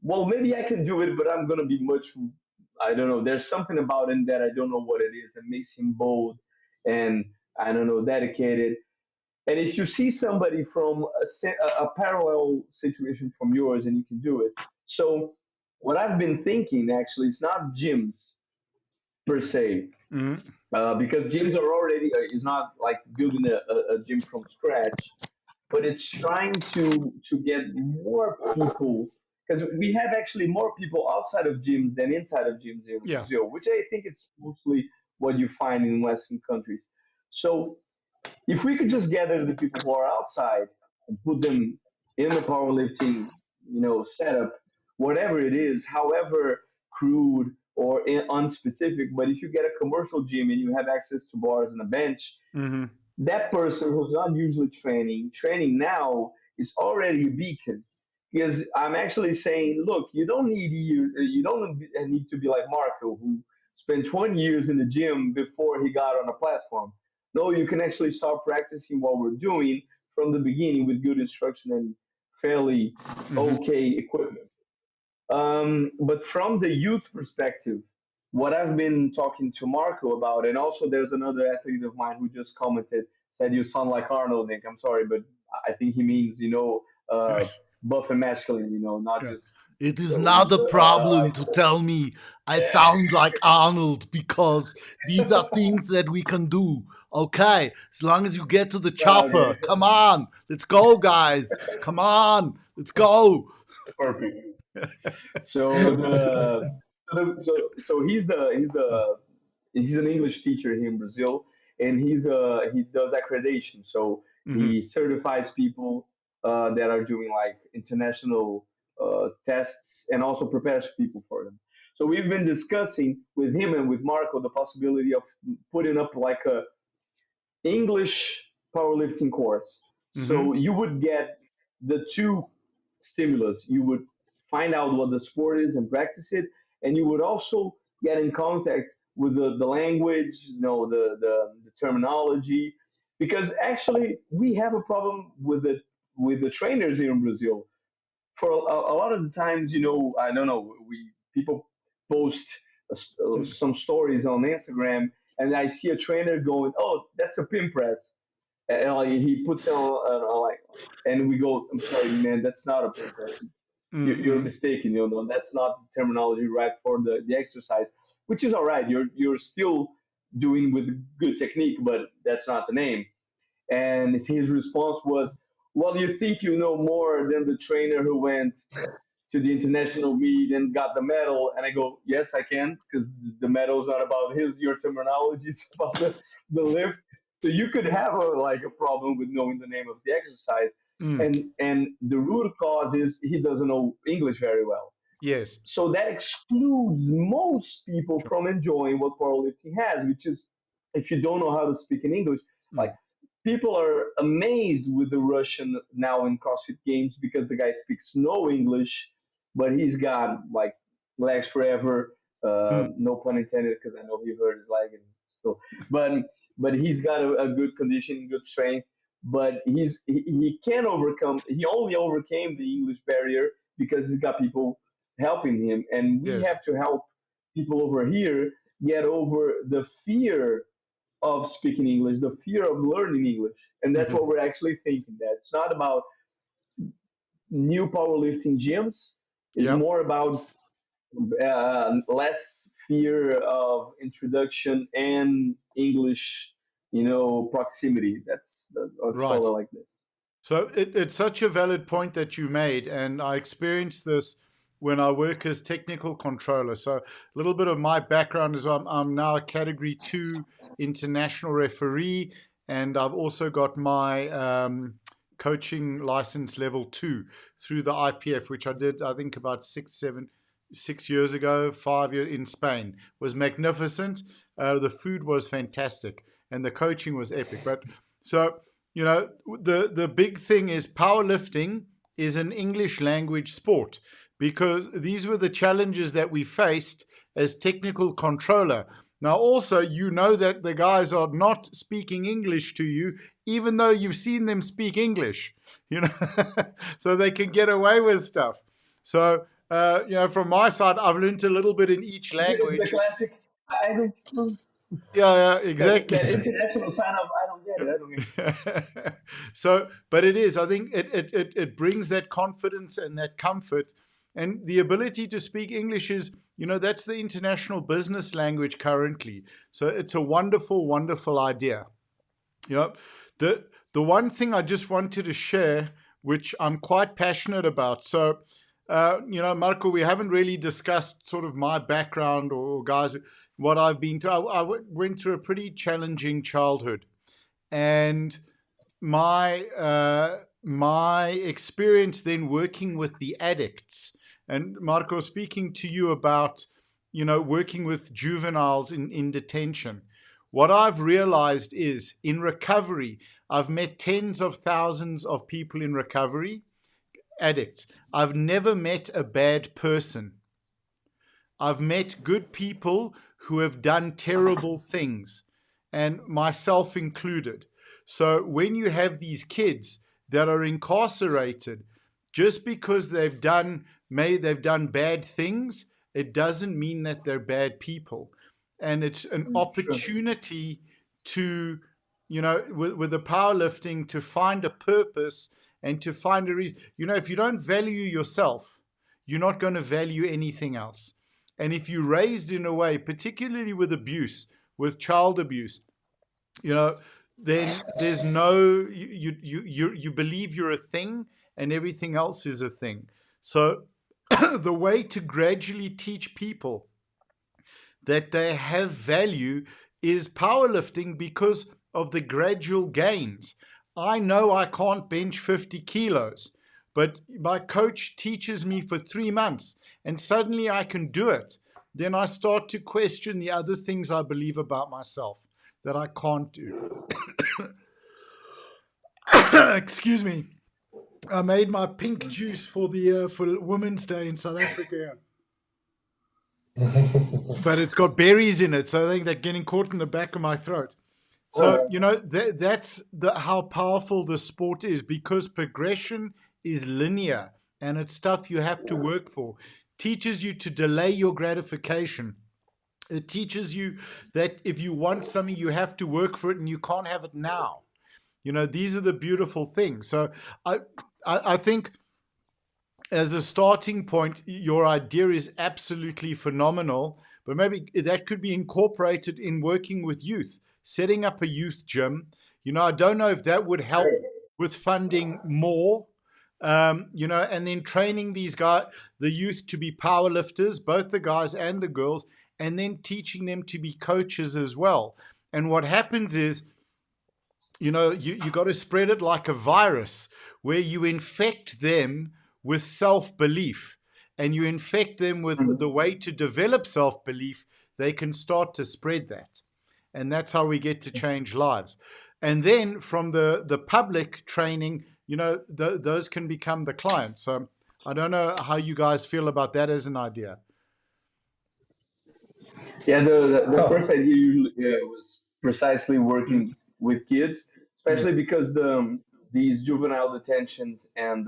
[SPEAKER 2] Well, maybe I can do it, but I'm going to be much, I don't know. There's something about him that I don't know what it is that makes him bold and, I don't know, dedicated. And if you see somebody from a parallel situation from yours and you can do it. So, what I've been thinking actually is not gyms per se, because gyms are already, is not like building a gym from scratch, but it's trying to get more people because we have actually more people outside of gyms than inside of gyms in
[SPEAKER 1] Yeah.
[SPEAKER 2] Brazil, which I think is mostly what you find in Western countries. So if we could just gather the people who are outside and put them in the powerlifting, setup, whatever it is, however crude or unspecific, but if you get a commercial gym and you have access to bars and a bench,
[SPEAKER 1] Mm-hmm.
[SPEAKER 2] that person who's not usually training now is already a beacon. Because I'm actually saying, look, you don't need to be like Marco, who spent 20 years in the gym before he got on a platform. No, you can actually start practicing what we're doing from the beginning with good instruction and fairly
[SPEAKER 1] Mm-hmm.
[SPEAKER 2] okay equipment. But from the youth perspective, what I've been talking to Marco about, and also there's another athlete of mine who just commented, said you sound like Arnold, Nick. I'm sorry, but I think he means, buff and masculine, not
[SPEAKER 1] Yeah.
[SPEAKER 2] just
[SPEAKER 1] It is not a problem to tell me I sound like Arnold because these are things that we can do. Okay, as long as you get to the chopper.
[SPEAKER 2] okay,
[SPEAKER 1] Come on, let's go, guys. Come on, let's go.
[SPEAKER 2] perfect. So he's an English teacher here in Brazil, and he does accreditation. So
[SPEAKER 1] Mm-hmm.
[SPEAKER 2] he certifies people that are doing like international tests, and also prepares people for them. So we've been discussing with him and with Marco the possibility of putting up like a English powerlifting course.
[SPEAKER 1] Mm-hmm.
[SPEAKER 2] So you would get the two stimulus. You would find out what the sport is and practice it, and you would also get in contact with the language, the terminology, because actually we have a problem with the trainers here in Brazil. For a lot of the times, I don't know, we people post some stories on Instagram, and I see a trainer going, "Oh, that's a pin press," and like he puts it on, like, and we go, "I'm sorry, man, that's not a pin press. You're
[SPEAKER 1] Mm-hmm.
[SPEAKER 2] mistaken. That's not the terminology right for the exercise, which is all right. You're still doing with good technique, but that's not the name." And his response was, "Well, you think you know more than the trainer who went to the international meet and got the medal?" And I go, "Yes, I can, because the medal is not about your terminology; it's about the lift." So you could have a problem with knowing the name of the exercise,
[SPEAKER 1] Mm.
[SPEAKER 2] and the root cause is he doesn't know English very well.
[SPEAKER 1] Yes.
[SPEAKER 2] So that excludes most people
[SPEAKER 1] Sure.
[SPEAKER 2] from enjoying what powerlifting has, which is, if you don't know how to speak in English, like,
[SPEAKER 1] Mm.
[SPEAKER 2] people are amazed with the Russian now in CrossFit Games because the guy speaks no English, but he's got like legs forever.
[SPEAKER 1] Mm.
[SPEAKER 2] No pun intended, because I know he hurt his leg and still, but he's got a good condition, good strength. But he can overcome. He only overcame the English barrier because he's got people helping him, and we
[SPEAKER 1] Yes.
[SPEAKER 2] have to help people over here get over the fear of speaking English, the fear of learning English. And that's
[SPEAKER 1] Mm-hmm.
[SPEAKER 2] what we're actually thinking. That it's not about new powerlifting gyms, it's
[SPEAKER 1] Yeah.
[SPEAKER 2] more about less fear of introduction and English, proximity. Let's call
[SPEAKER 1] Right.
[SPEAKER 2] it like this.
[SPEAKER 1] So it's such a valid point that you made, and I experienced this when I work as technical controller. So a little bit of my background is I'm now a Category 2 international referee, and I've also got my coaching license level 2 through the IPF, which I did, I think, about 6 years ago, 5 years in Spain. It was magnificent. The food was fantastic, and the coaching was epic. But so the big thing is powerlifting is an English language sport, because these were the challenges that we faced as technical controller. Now, also, that the guys are not speaking English to you, even though you've seen them speak English, so they can get away with stuff. So, from my side, I've learned a little bit in each
[SPEAKER 2] It's the
[SPEAKER 1] language.
[SPEAKER 2] classic. I don't.
[SPEAKER 1] Yeah, yeah,
[SPEAKER 2] That
[SPEAKER 1] exactly.
[SPEAKER 2] international sign of I don't get it. I don't get it.
[SPEAKER 1] So, but it is, I think it brings that confidence and that comfort, and the ability to speak English is, that's the international business language currently. So it's a wonderful, wonderful idea. You know, the one thing I just wanted to share, which I'm quite passionate about. So Marco, we haven't really discussed sort of my background or guys, what I've been through. I went through a pretty challenging childhood, and my experience then working with the addicts, and Marco, speaking to you about, working with juveniles in detention. What I've realized is in recovery, I've met tens of thousands of people in recovery, addicts. I've never met a bad person. I've met good people who have done terrible things, and myself included. So when you have these kids that are incarcerated, just because they've done bad things, it doesn't mean that they're bad people. And it's an opportunity to, with the powerlifting, to find a purpose and to find a reason. If you don't value yourself, you're not going to value anything else. And if you're raised in a way, particularly with abuse, with child abuse, then there's no, you believe you're a thing and everything else is a thing. So the way to gradually teach people that they have value is powerlifting, because of the gradual gains. I know I can't bench 50 kilos, but my coach teaches me for 3 months and suddenly I can do it. Then I start to question the other things I believe about myself that I can't do. Excuse me. I made my pink juice for Women's Day in South Africa. But it's got berries in it, so I think they're getting caught in the back of my throat. So, that's how powerful the sport is, because progression is linear and it's stuff you have to work for. Teaches you to delay your gratification. It teaches you that if you want something, you have to work for it and you can't have it now. These are the beautiful things. So I think as a starting point, your idea is absolutely phenomenal, but maybe that could be incorporated in working with youth, setting up a youth gym. I don't know if that would help with funding more, and then training these guys, the youth, to be powerlifters, both the guys and the girls, and then teaching them to be coaches as well. And what happens is, you got to spread it like a virus, where you infect them with self-belief and you infect them with the way to develop self-belief. They can start to spread that. And that's how we get to change lives. And then from the public training, those can become the clients. So I don't know how you guys feel about that as an idea.
[SPEAKER 2] Yeah, the first idea usually was precisely working with kids, especially because these juvenile detentions and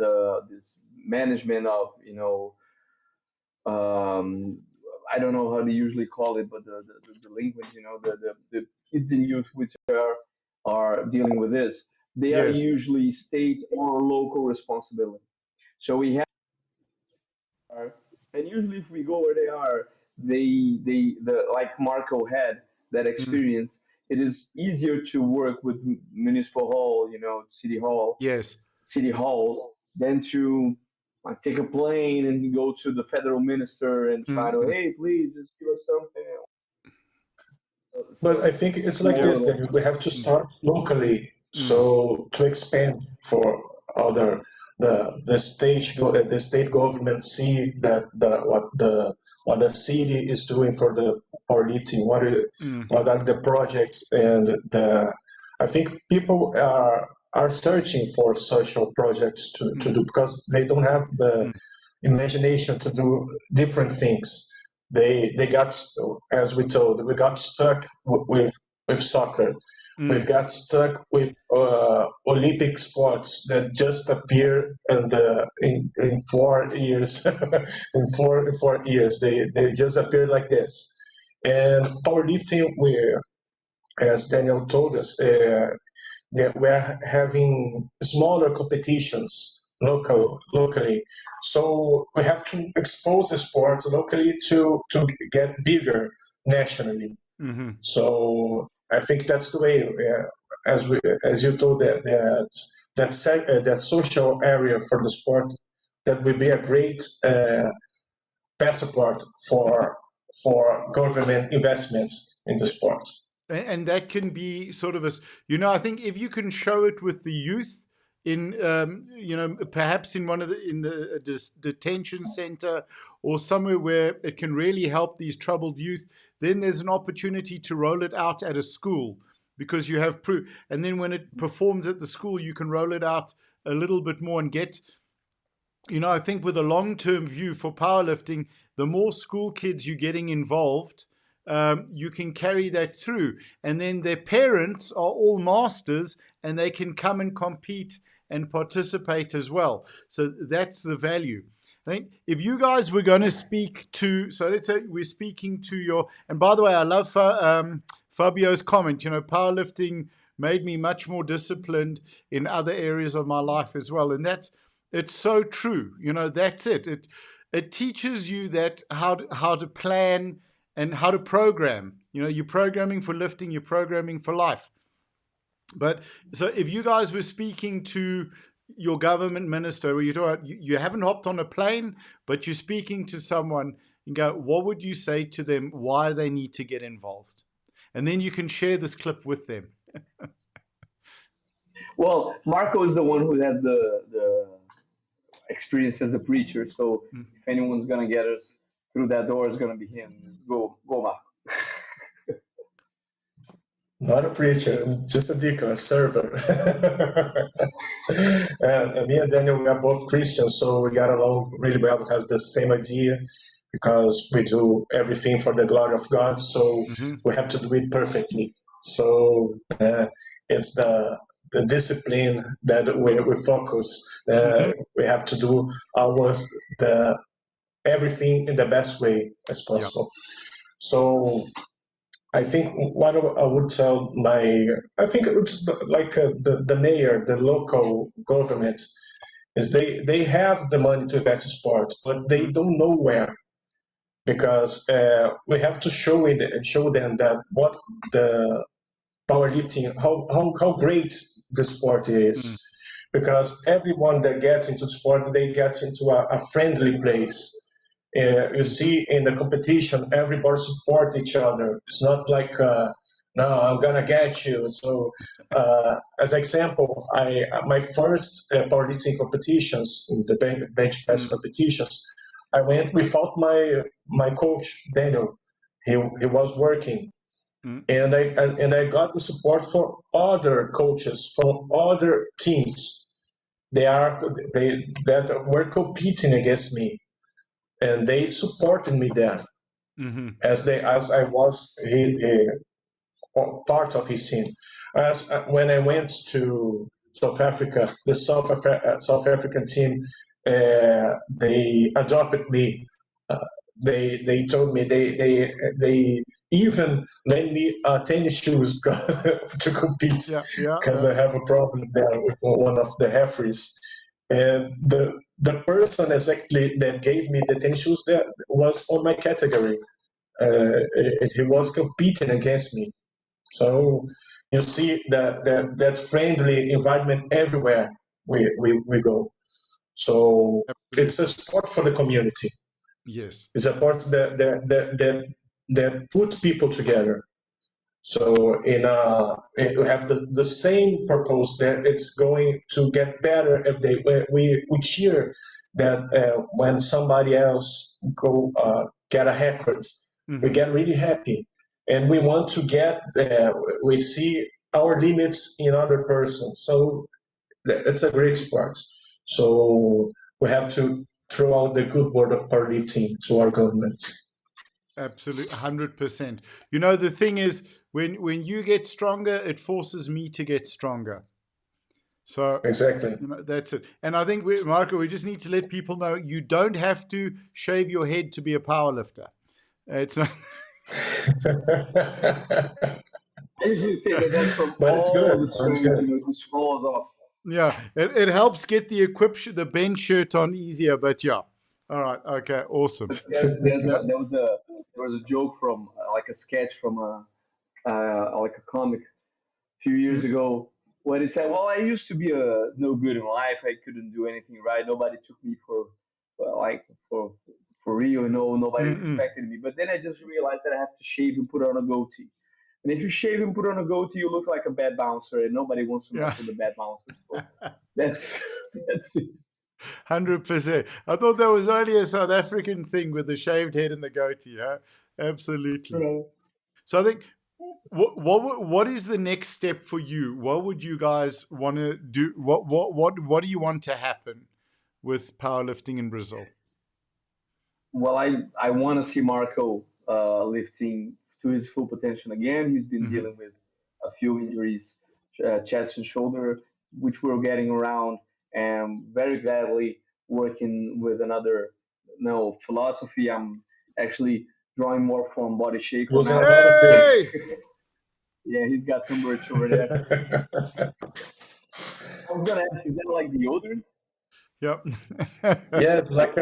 [SPEAKER 2] this management of I don't know how to usually call it, but the delinquents, the kids and youth which are dealing with this, they are
[SPEAKER 1] Yes.
[SPEAKER 2] usually state or local responsibility. So we have, and usually if we go where they are, like Marco had that experience. It is easier to work with municipal hall,
[SPEAKER 1] Yes.
[SPEAKER 2] city hall, than to like take a plane and go to the federal minister and try to, hey, please just give us something.
[SPEAKER 3] But I think it's like this, that we have to start locally, so to expand for other the state government see that what the city is doing for the powerlifting, what are the projects, and I think people are searching for social projects to do, because they don't have the imagination to do different things. They got, as we told, we got stuck with soccer. We got stuck with Olympic sports that just appear in 4 years. In 4 years, they just appear like this. And powerlifting, as Daniel told us, that we're having smaller competitions locally. So we have to expose the sport locally to get bigger nationally. So I think that's the way, as you told, that social area for the sport, that will be a great passport for government investments in the sport.
[SPEAKER 1] And that can be sort of I think if you can show it with the youth in, perhaps in one of the detention center or somewhere where it can really help these troubled youth, then there's an opportunity to roll it out at a school because you have proof. And then when it performs at the school, you can roll it out a little bit more and get, I think with a long-term view for powerlifting, the more school kids you're getting involved, you can carry that through. And then their parents are all masters and they can come and compete and participate as well. So that's the value. I think if you guys were going to speak to, so let's say we're speaking to your, and by the way, I love Fabio's comment, powerlifting made me much more disciplined in other areas of my life as well. And it's so true. That's it. It teaches you that how to plan and how to program. You're programming for lifting, you're programming for life. But so if you guys were speaking to your government minister, where you haven't hopped on a plane, but you're speaking to someone and go, what would you say to them why they need to get involved? And then you can share this clip with them.
[SPEAKER 2] Well, Marco is the one who had the experience as a preacher. So if anyone's gonna get us through that door, it's gonna be him. Go, Marco.
[SPEAKER 3] Not a preacher, just a deacon, a server. And me and Daniel, we are both Christians, so we got along really well because the same idea, because we do everything for the glory of God, so we have to do it perfectly. So it's the discipline that we focus. We have to do everything in the best way as possible. Yeah. So I think what I would tell I think it's like the mayor, the local government, is they have the money to invest in sport, but they don't know where, because we have to show them that what the powerlifting, how great the sport is, because everyone that gets into sport, they get into a friendly place. You see in the competition, everybody support each other. It's not like, no, I'm gonna get you. So as example, my first powerlifting competitions, the bench press competitions, I went without my coach, Daniel. He was working. And I got the support for other coaches from other teams. That were competing against me, and they supported me there as I was part of his team. As when I went to South Africa, the South African team, they adopted me. They told me they even lend me tennis shoes to compete, because I have a problem there with one of the referees. And the person exactly that gave me the tennis shoes there was on my category. He was competing against me. So you see that friendly environment everywhere we go. So it's a sport for the community.
[SPEAKER 1] Yes,
[SPEAKER 3] it's a sport that put people together. So we have the same purpose, that it's going to get better if we cheer that when somebody else get a record, we get really happy, and we want to get we see our limits in other persons. So it's a great sport. So we have to throw out the good word of powerlifting to our governments.
[SPEAKER 1] Absolutely, 100%. The thing is, when you get stronger, it forces me to get stronger. So
[SPEAKER 3] exactly,
[SPEAKER 1] that's it. And I think, Marco, we just need to let people know you don't have to shave your head to be a powerlifter. It's not.
[SPEAKER 2] I usually say that from
[SPEAKER 3] but it's good.
[SPEAKER 2] It's good. Just falls off.
[SPEAKER 1] Yeah, it helps get the bench shirt on easier, but yeah. All right. Okay. Awesome.
[SPEAKER 2] There was a joke from like a sketch from like a comic a few years ago, where he said, "Well, I used to be no good in life. I couldn't do anything right. Nobody took me like for real, nobody respected me. But then I just realized that I have to shave and put on a goatee. And if you shave and put on a goatee, you look like a bad bouncer, and nobody wants to mess
[SPEAKER 1] Yeah.
[SPEAKER 2] with a bad bouncer. So that's that's it.
[SPEAKER 1] 100%. I thought that was only a South African thing with the shaved head and the goatee. Huh? Absolutely. So I think what is the next step for you? What would you guys want to do? What do you want to happen with powerlifting in Brazil?
[SPEAKER 2] Well, I want to see Marco lifting to his full potential again. He's been
[SPEAKER 1] Hmm.
[SPEAKER 2] dealing with a few injuries, chest and shoulder, which we're getting around, and very gladly working with another philosophy. I'm actually drawing more from Body Shaker
[SPEAKER 3] Losing a
[SPEAKER 2] now.
[SPEAKER 3] lot of
[SPEAKER 1] Hey!
[SPEAKER 3] fish.
[SPEAKER 2] Yeah, he's got some merch over there. I was gonna ask, is that like deodorant?
[SPEAKER 1] Yep.
[SPEAKER 3] Yeah, it's like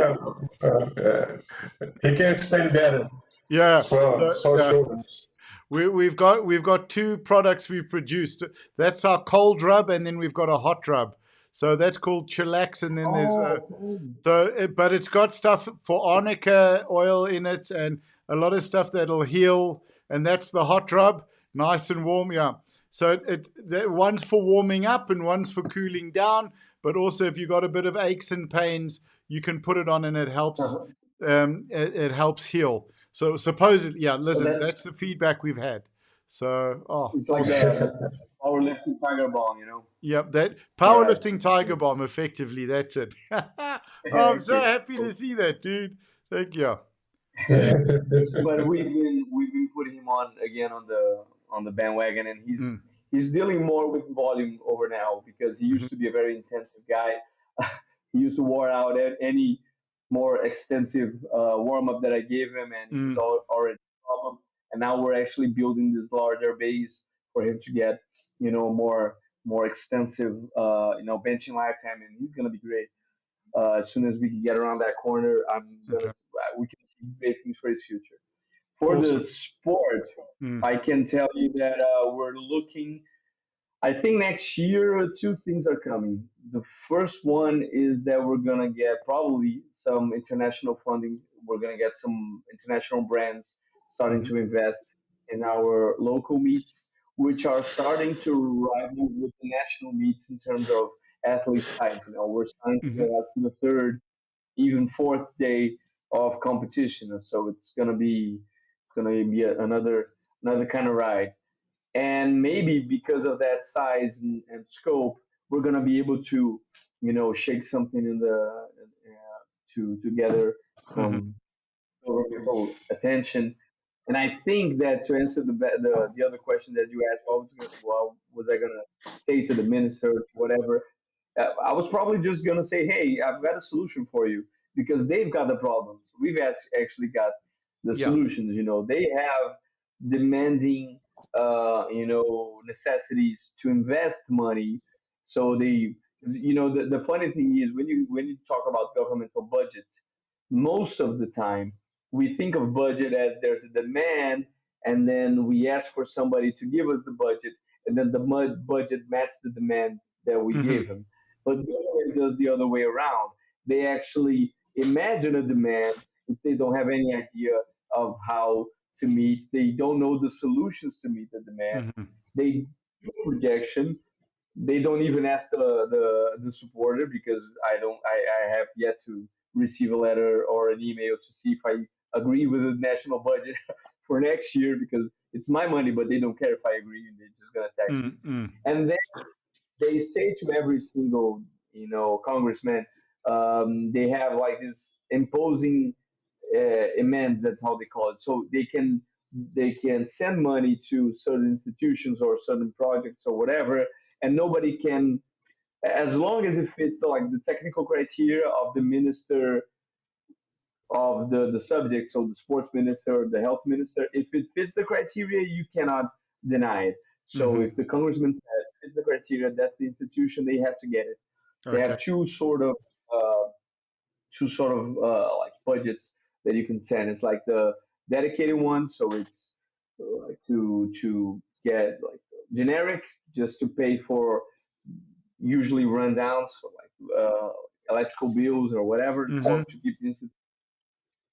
[SPEAKER 3] he can explain better.
[SPEAKER 1] Yeah.
[SPEAKER 3] It's for
[SPEAKER 1] So
[SPEAKER 3] sore shoulders.
[SPEAKER 1] we've got two products we've produced. That's our cold rub, and then we've got a hot rub. So that's called Chillax, and then there's
[SPEAKER 2] Oh,
[SPEAKER 1] but it's got stuff for arnica oil in it, and a lot of stuff that'll heal. And that's the hot rub, nice and warm. Yeah. So one's for warming up and one's for cooling down. But also, if you've got a bit of aches and pains, you can put it on, and it helps.
[SPEAKER 2] uh-huh.
[SPEAKER 1] It helps heal. So supposedly, yeah.
[SPEAKER 2] So
[SPEAKER 1] Listen,
[SPEAKER 2] that
[SPEAKER 1] that's the feedback we've had. So,
[SPEAKER 2] it's like
[SPEAKER 1] awesome.
[SPEAKER 2] the powerlifting tiger balm.
[SPEAKER 1] Yep, that
[SPEAKER 2] Yeah.
[SPEAKER 1] powerlifting tiger bomb. Effectively, that's it. Oh, I'm so
[SPEAKER 2] Okay.
[SPEAKER 1] happy to see that, dude. Thank you.
[SPEAKER 2] But we've been putting him on again on the bandwagon, and he's
[SPEAKER 1] Mm,
[SPEAKER 2] he's dealing more with volume over now because he
[SPEAKER 1] mhm,
[SPEAKER 2] used to be a very intensive guy. He used to wear out at any more extensive warm up that I gave him, and he was
[SPEAKER 1] mm.
[SPEAKER 2] already a problem. And now we're actually building this larger base for him to get more extensive benching lifetime, and he's gonna be great. As soon as we can get around that corner,
[SPEAKER 1] Okay,
[SPEAKER 2] we can see great things for his future. For the
[SPEAKER 1] awesome.
[SPEAKER 2] sport,
[SPEAKER 1] Mm,
[SPEAKER 2] I can tell you that we're looking. I think next year two things are coming. The first one is that we're gonna get probably some international funding. We're gonna get some international brands starting
[SPEAKER 1] mhm,
[SPEAKER 2] to invest in our local meets, which are starting to rival with the national meets in terms of athlete type. We're starting to
[SPEAKER 1] mhm,
[SPEAKER 2] get up to the third, even fourth day of competition, and so it's gonna be another kind of ride. And maybe because of that size and scope, we're going to be able to shake something in the to gather
[SPEAKER 1] mhm.
[SPEAKER 2] some governmental attention. And I think that to answer the other question that you asked, what was I gonna say to the minister, whatever? I was probably just gonna say, hey, I've got a solution for you because they've got the problems. We've actually got the
[SPEAKER 1] Yeah.
[SPEAKER 2] solutions. They have demanding, necessities to invest money. So the funny thing is when you talk about governmental budget, most of the time we think of budget as there's a demand and then we ask for somebody to give us the budget and then the budget matches the demand that we
[SPEAKER 1] Mhm,
[SPEAKER 2] give them. But government does the other way around. They actually imagine a demand if they don't have any idea of how to meet. They don't know the solutions to meet the demand.
[SPEAKER 1] mhm,
[SPEAKER 2] They do projection. They don't even ask the supporter because I have yet to receive a letter or an email to see if I agree with the national budget for next year because it's my money, but they don't care if I agree. They're just gonna tax me.
[SPEAKER 1] mm, mm,
[SPEAKER 2] And then they say to every single congressman, they have like this imposing amends. That's how they call it. So they can send money to certain institutions or certain projects or whatever, and nobody can, as long as it fits the technical criteria of the minister of the subject, so the sports minister, the health minister. If it fits the criteria, you cannot deny it. So
[SPEAKER 1] mhm.
[SPEAKER 2] if the congressman says it fits the criteria, that's the institution, they have to get it. They
[SPEAKER 1] Okay.
[SPEAKER 2] have uh, two sort of like budgets that you can send. It's like the dedicated one, so it's like to get like generic, just to pay for usually rundowns, so like electrical bills or whatever for to keep the institute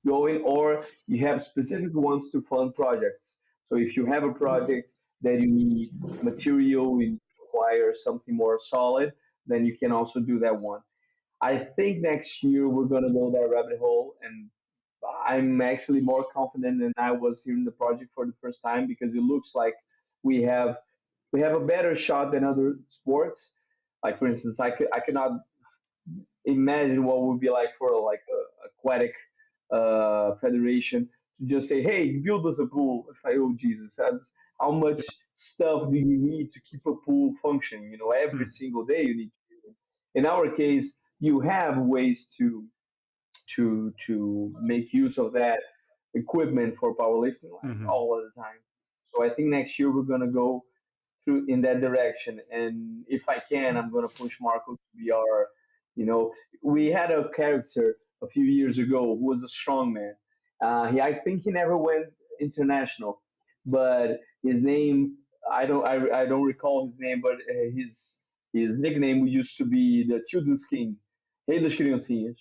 [SPEAKER 2] going, or you have specific ones to fund projects. So if you have a project that you need material, you require something more solid, then you can also do that one. I think next year we're gonna go that rabbit hole, and I'm actually more confident than I was hearing the project for the first time because it looks like we have we have a better shot than other sports. Like for instance, I cannot imagine what would be like for like a aquatic federation to just say, "Hey, build us a pool." It's like, oh Jesus, how much stuff do you need to keep a pool functioning? You know, every single day you need to do it. In our case, you have ways to make use of that equipment for powerlifting like all of the time. So I think next year we're gonna go through in that direction. And if I can, I'm gonna push Marco to be our, you know, we had a character a few years ago who was a strongman. I think he never went international, but his name I don't recall his name, but his nickname used to be the Children's King, Rei das Criancinhas.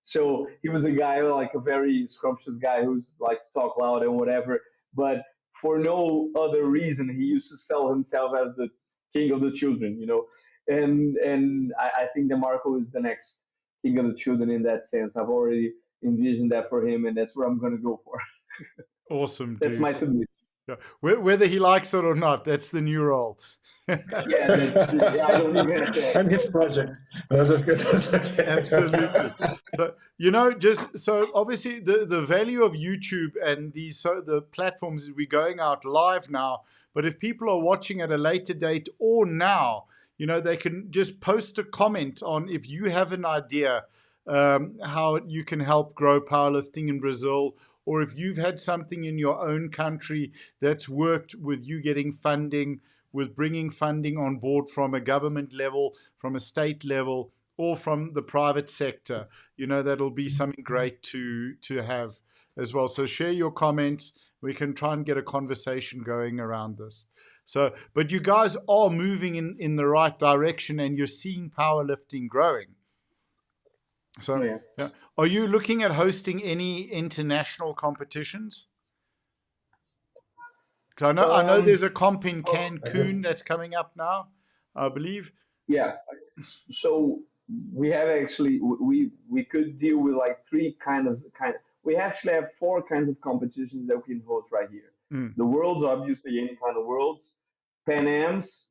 [SPEAKER 2] So he was a guy like a very scrumptious guy who's like talk loud and whatever, but for no other reason. He used to sell himself as the king of the children, you know. And I think that Marco is the next king of the children in that sense. I've already envisioned that for him, and that's what I'm gonna go for.
[SPEAKER 1] Awesome,
[SPEAKER 2] That's
[SPEAKER 1] dude.
[SPEAKER 2] my submission.
[SPEAKER 1] Yeah. Whether he likes it or not, that's the new role.
[SPEAKER 2] Yeah, I don't even care.
[SPEAKER 3] And his project. That's okay.
[SPEAKER 1] Absolutely. But you know, just so obviously the value of YouTube and these the platforms is we're going out live now. But if people are watching at a later date or now, you know, they can just post a comment on if you have an idea how you can help grow powerlifting in Brazil, or if you've had something in your own country that's worked with you getting funding, with bringing funding on board from a government level, from a state level, or from the private sector, you know, that'll be something great to have as well. So share your comments. We can try and get a conversation going around this. So, but you guys are moving in the right direction and you're seeing powerlifting growing. So, yeah. Are you looking at hosting any international competitions? Because I know there's a comp in Cancun that's coming up now, I believe.
[SPEAKER 2] Yeah. So we have actually we could deal with like three kind. We actually have four kinds of competitions that we can host right here. The worlds, obviously, any kind of worlds, Pan Am's,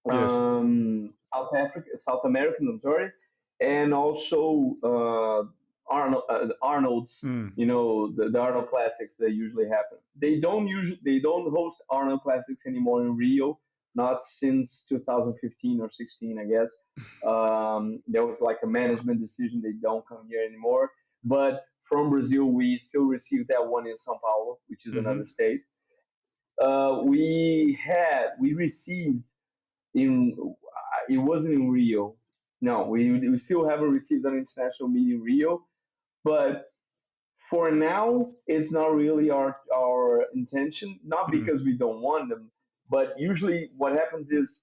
[SPEAKER 1] Yes.
[SPEAKER 2] South American, I'm sorry, and also Arnold's. You know, the Arnold Classics that usually happen. They don't host Arnold Classics anymore in Rio, not since 2015 or 16, I guess. There was like a management decision; they don't come here anymore. But from Brazil, we still receive that one in São Paulo, which is another state. We received in it wasn't in Rio. No, we still haven't received an international meet in Rio, but for now, it's not really our intention. Not because we don't want them, but usually what happens is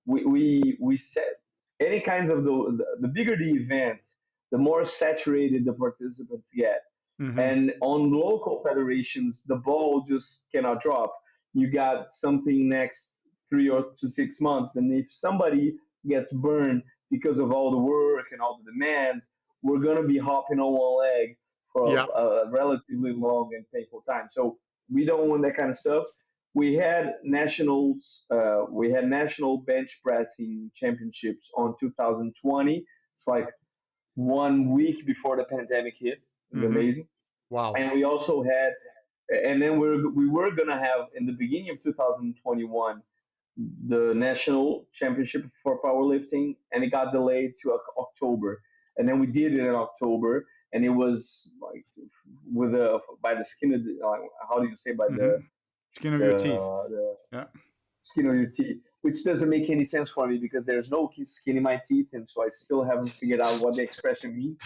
[SPEAKER 2] we set any kinds of the bigger the event, the more saturated the participants get. And on local federations, the ball just cannot drop. You got something next 3 or 6 months, and if somebody gets burned because of all the work and all the demands, we're gonna be hopping on one leg for a relatively long and painful time. So we don't want that kind of stuff. We had national bench pressing championships on 2020. It's like 1 week before the pandemic hit. It was amazing.
[SPEAKER 1] Wow.
[SPEAKER 2] And we also had, and then we were gonna have in the beginning of 2021 the national championship for powerlifting, and it got delayed to October. And then we did it in October, and it was like with by the skin of the, how do you say, by the
[SPEAKER 1] skin of your teeth.
[SPEAKER 2] Yeah. Skin of your teeth, which doesn't make any sense for me because there's no skin in my teeth, and so I still haven't figured out what the expression means.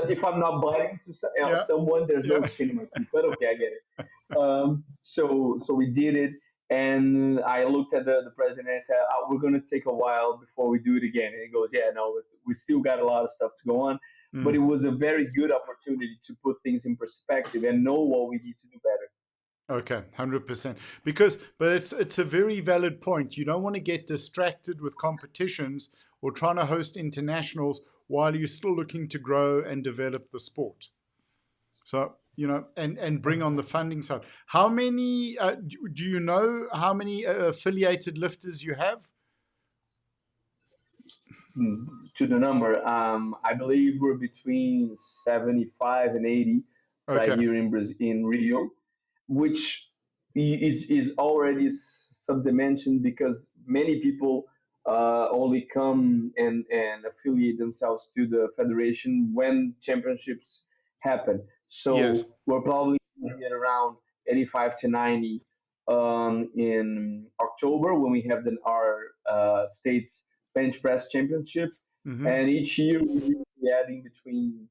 [SPEAKER 2] If I'm not biting to someone, there's no skin in my teeth. But okay, I get it. So we did it, And I looked at the president and I said, we're going to take a while before we do it again. And he goes, yeah, no, we still got a lot of stuff to go on. But it was a very good opportunity to put things in perspective and know what we need to do better.
[SPEAKER 1] Okay, 100%. But it's a very valid point. You don't want to get distracted with competitions or trying to host internationals while you're still looking to grow and develop the sport. So, and bring on the funding side. How many, do you know how many affiliated lifters you have?
[SPEAKER 2] To the number, I believe we're between 75 and 80 right here in Rio, which is already subdimension because many people only come and affiliate themselves to the federation when championships happen. So we're probably going to get around 85 to 90 in October when we have our state's bench press championship. And each year we're adding between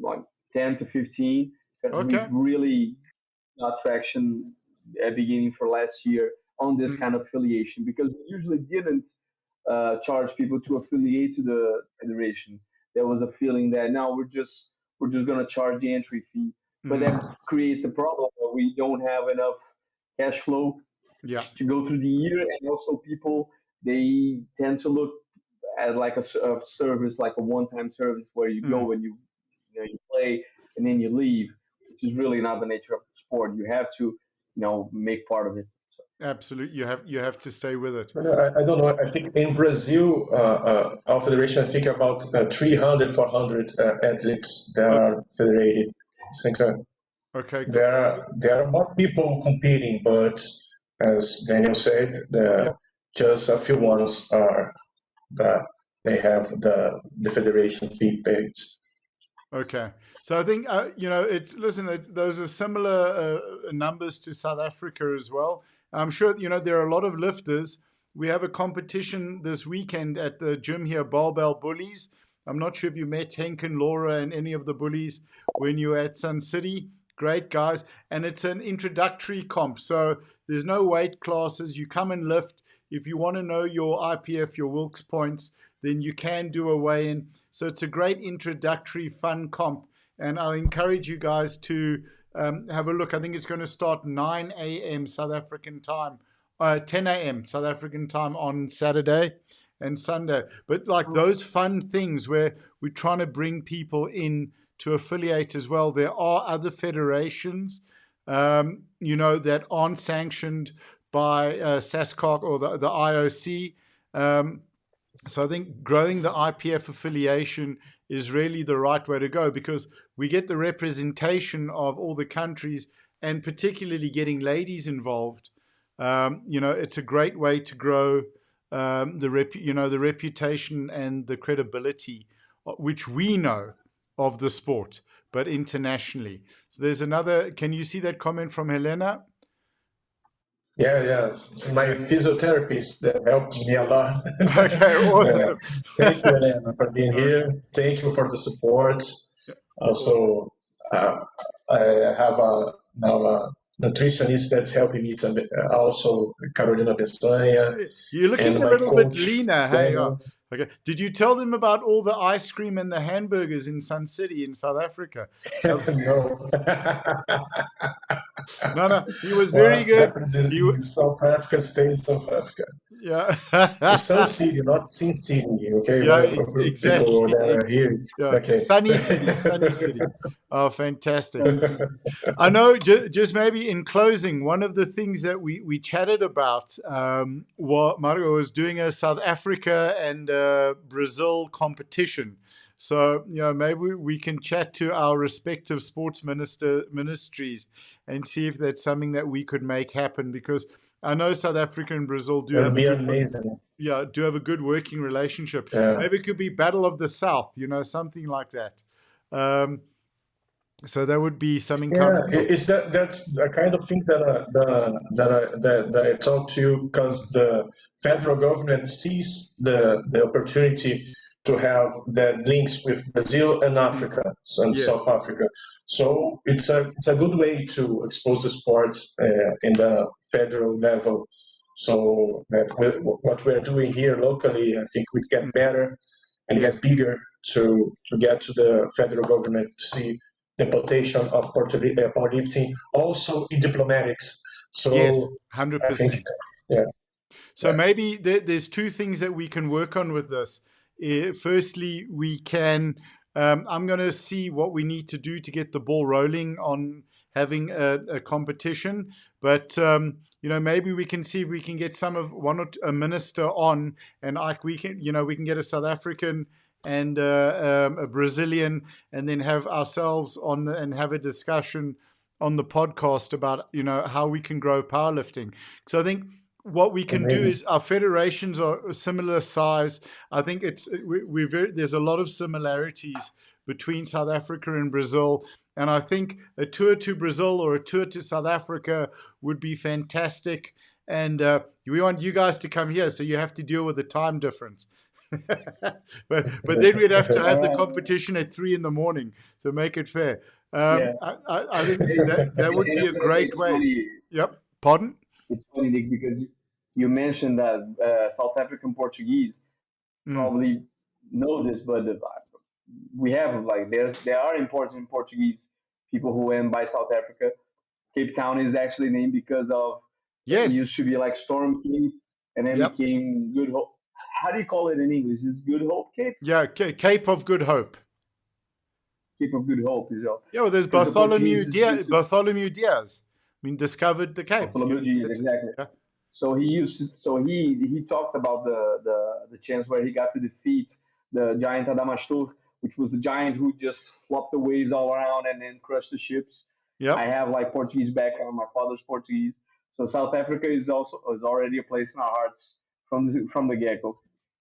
[SPEAKER 2] like 10 to 15 because we've really got traction at beginning for last year on this kind of affiliation because we usually didn't charge people to affiliate to the federation. There was a feeling that now we're just going to charge the entry fee, but that creates a problem where we don't have enough cash flow to go through the year, and also people they tend to look at like a service, like a one-time service where you go and you play and then you leave, which is really not the nature of the sport. You have to make part of it. So.
[SPEAKER 1] Absolutely, you have to stay with it.
[SPEAKER 3] I don't know. I think in Brazil, our federation, I think about 300, 400 athletes that are federated. I think there are more people competing, but as Daniel said, just a few ones are that they have the federation fee paid.
[SPEAKER 1] Okay, so I think those are similar numbers to South Africa as well. I'm sure there are a lot of lifters. We have a competition this weekend at the gym here, Barbell Bullies. I'm not sure if you met Henk and Laura and any of the bullies when you were at Sun City. Great guys, and it's an introductory comp, so there's no weight classes. You come and lift. If you want to know your IPF, your Wilks points, then you can do a weigh-in. So it's a great introductory fun comp, and I encourage you guys to have a look. I think it's going to start 9 a.m. South African time, 10 a.m. South African time on Saturday and Sunday. But like those fun things where we're trying to bring people in to affiliate as well. There are other federations, that aren't sanctioned by SASCOC or the IOC. So I think growing the IPF affiliation is really the right way to go because we get the representation of all the countries and particularly getting ladies involved. It's a great way to grow the reputation and the credibility, which we know of the sport, but internationally. So there's another, can you see that comment from Helena?
[SPEAKER 3] Yeah, it's my physiotherapist that helps me a lot.
[SPEAKER 1] Okay, awesome.
[SPEAKER 3] Thank you, Helena, for being here. Thank you for the support. Also, I have now a nutritionist that's helping me to also Carolina Peçanha.
[SPEAKER 1] You're looking a little bit leaner. Hey, okay. Did you tell them about all the ice cream and the hamburgers in Sun City in South Africa?
[SPEAKER 3] No.
[SPEAKER 1] No. He was very good.
[SPEAKER 3] South Africa, state of South Africa.
[SPEAKER 1] Yeah.
[SPEAKER 3] Sun City, not Sin City. Okay.
[SPEAKER 1] Yeah, exactly.
[SPEAKER 3] People that are here.
[SPEAKER 1] Yeah.
[SPEAKER 3] Okay.
[SPEAKER 1] Sunny City. Oh, fantastic. I know. Just maybe in closing, one of the things that we chatted about, what Mario was doing a South Africa and Brazil competition. So, maybe we can chat to our respective sports ministries and see if that's something that we could make happen, because I know South Africa and Brazil do have a good working relationship.
[SPEAKER 3] Yeah.
[SPEAKER 1] Maybe it could be Battle of the South, something like that. So that would be something.
[SPEAKER 3] That's the kind of thing that I talked to you, because the federal government sees the opportunity to have that links with Brazil and Africa and South Africa. So it's a good way to expose the sport in the federal level. So that what we're doing here locally, I think we get better and get bigger to get to the federal government to see the potential of powerlifting, also in diplomatics. So
[SPEAKER 1] yes, 100%. So
[SPEAKER 3] Yeah.
[SPEAKER 1] maybe there's two things that we can work on with this. Firstly, we can, I'm going to see what we need to do to get the ball rolling on having a competition. But, maybe we can see if we can get a minister on, and we can get a South African and a Brazilian, and then have ourselves on and have a discussion on the podcast about, how we can grow powerlifting. So I think what we can do is our federations are a similar size. I think there's a lot of similarities between South Africa and Brazil. And I think a tour to Brazil or a tour to South Africa would be fantastic. And we want you guys to come here, so you have to deal with the time difference. but then we'd have to have the competition at 3 a.m, so make it fair. I think that would be a great way. Yep. Pardon?
[SPEAKER 2] It's funny, Nick, because you mentioned that South African Portuguese probably know this, but we have there are important Portuguese people who went by South Africa. Cape Town is actually named because of it used to be like Storm Cape, and then became Good Hope. How do you call it in English? Is Good Hope Cape?
[SPEAKER 1] Yeah, Cape of Good Hope.
[SPEAKER 2] Cape of Good Hope is
[SPEAKER 1] well, there's Bartholomew Diaz. Discovered the Cape.
[SPEAKER 2] Bartholomew Diaz, exactly. Yeah. So he talked about the chance where he got to defeat the giant Adamastor, which was the giant who just flopped the waves all around and then crushed the ships. Yeah. I have Portuguese background. My father's Portuguese, so South Africa is already a place in our hearts from the get-go.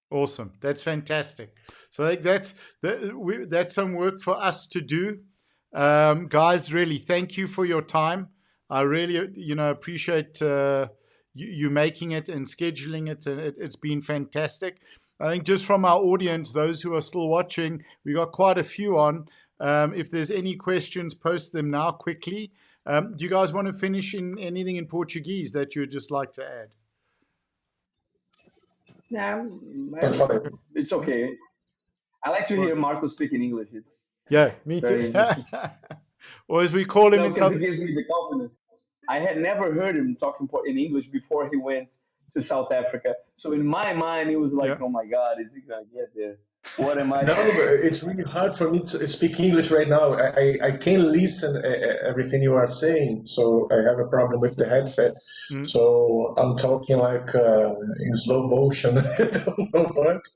[SPEAKER 1] Awesome. That's fantastic. So I think that's some work for us to do. Guys, really, thank you for your time. I really, appreciate you making it and scheduling it. And it's been fantastic. I think just from our audience, those who are still watching, we got quite a few on. If there's any questions, post them now quickly. Do you guys want to finish in anything in Portuguese that you'd just like to add?
[SPEAKER 2] Yeah, it's okay. I like to hear Marco speak in English.
[SPEAKER 1] Me too. Or as we call him in South.
[SPEAKER 2] It gives me the confidence. I had never heard him talking in English before he went to South Africa. So in my mind, it was like, oh my God, is he gonna get there? What am I?
[SPEAKER 3] No, it's really hard for me to speak English right now. I can't listen everything you are saying, so I have a problem with the headset. So I'm talking in slow motion. I don't know, but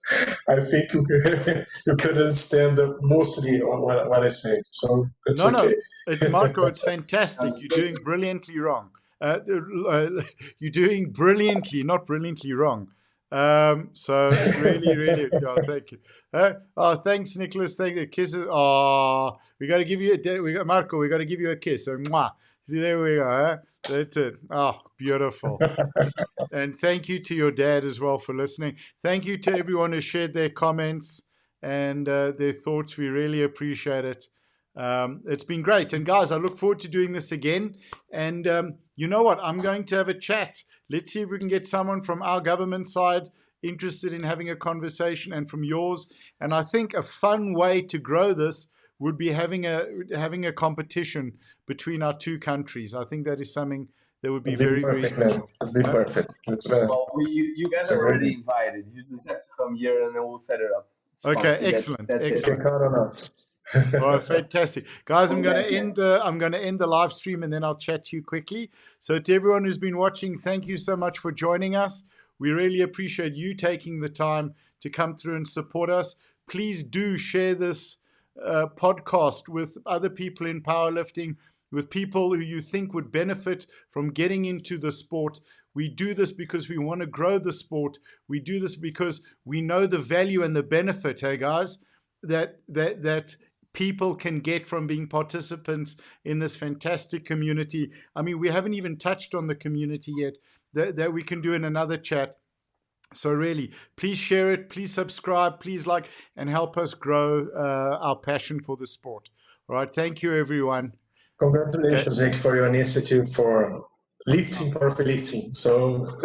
[SPEAKER 3] I think you could understand mostly what I say. So it's okay.
[SPEAKER 1] No, Marco, it's fantastic. You're doing brilliantly wrong. You're doing brilliantly, not brilliantly wrong. So really, thank you. Thanks, Nicholas. Thank you. Kisses. We got to give you Marco. We got to give you a kiss. Mwah. See, there we go. That's it. Beautiful. And thank you to your dad as well for listening. Thank you to everyone who shared their comments and their thoughts. We really appreciate it. It's been great. And guys, I look forward to doing this again. And you know what? I'm going to have a chat. Let's see if we can get someone from our government side interested in having a conversation, and from yours. And I think a fun way to grow this would be having a competition between our two countries. I think that is something that would be very, very special.
[SPEAKER 3] It'd be perfect.
[SPEAKER 2] Well, you guys are already invited. You just have to come here and then we'll set it up.
[SPEAKER 1] Okay, excellent. Excellent.
[SPEAKER 3] Count on us.
[SPEAKER 1] All right, fantastic, guys. I'm going to end the live stream, and then I'll chat to you quickly. So to everyone who's been watching, thank you so much for joining us. We really appreciate you taking the time to come through and support us. Please do share this podcast with other people in powerlifting, with people who you think would benefit from getting into the sport. We do this because we want to grow the sport. We do this because we know the value and the benefit, hey guys, that people can get from being participants in this fantastic community. I mean, we haven't even touched on the community yet that we can do in another chat. So really, please share it, please subscribe, please like, and help us grow our passion for the sport. All right, thank you, everyone.
[SPEAKER 3] Congratulations, Nick, for your initiative for lifting, powerlifting. So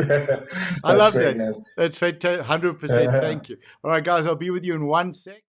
[SPEAKER 1] I love
[SPEAKER 3] great,
[SPEAKER 1] that.
[SPEAKER 3] man.
[SPEAKER 1] That's fantastic. 100%. Thank you. All right, guys, I'll be with you in 1 sec.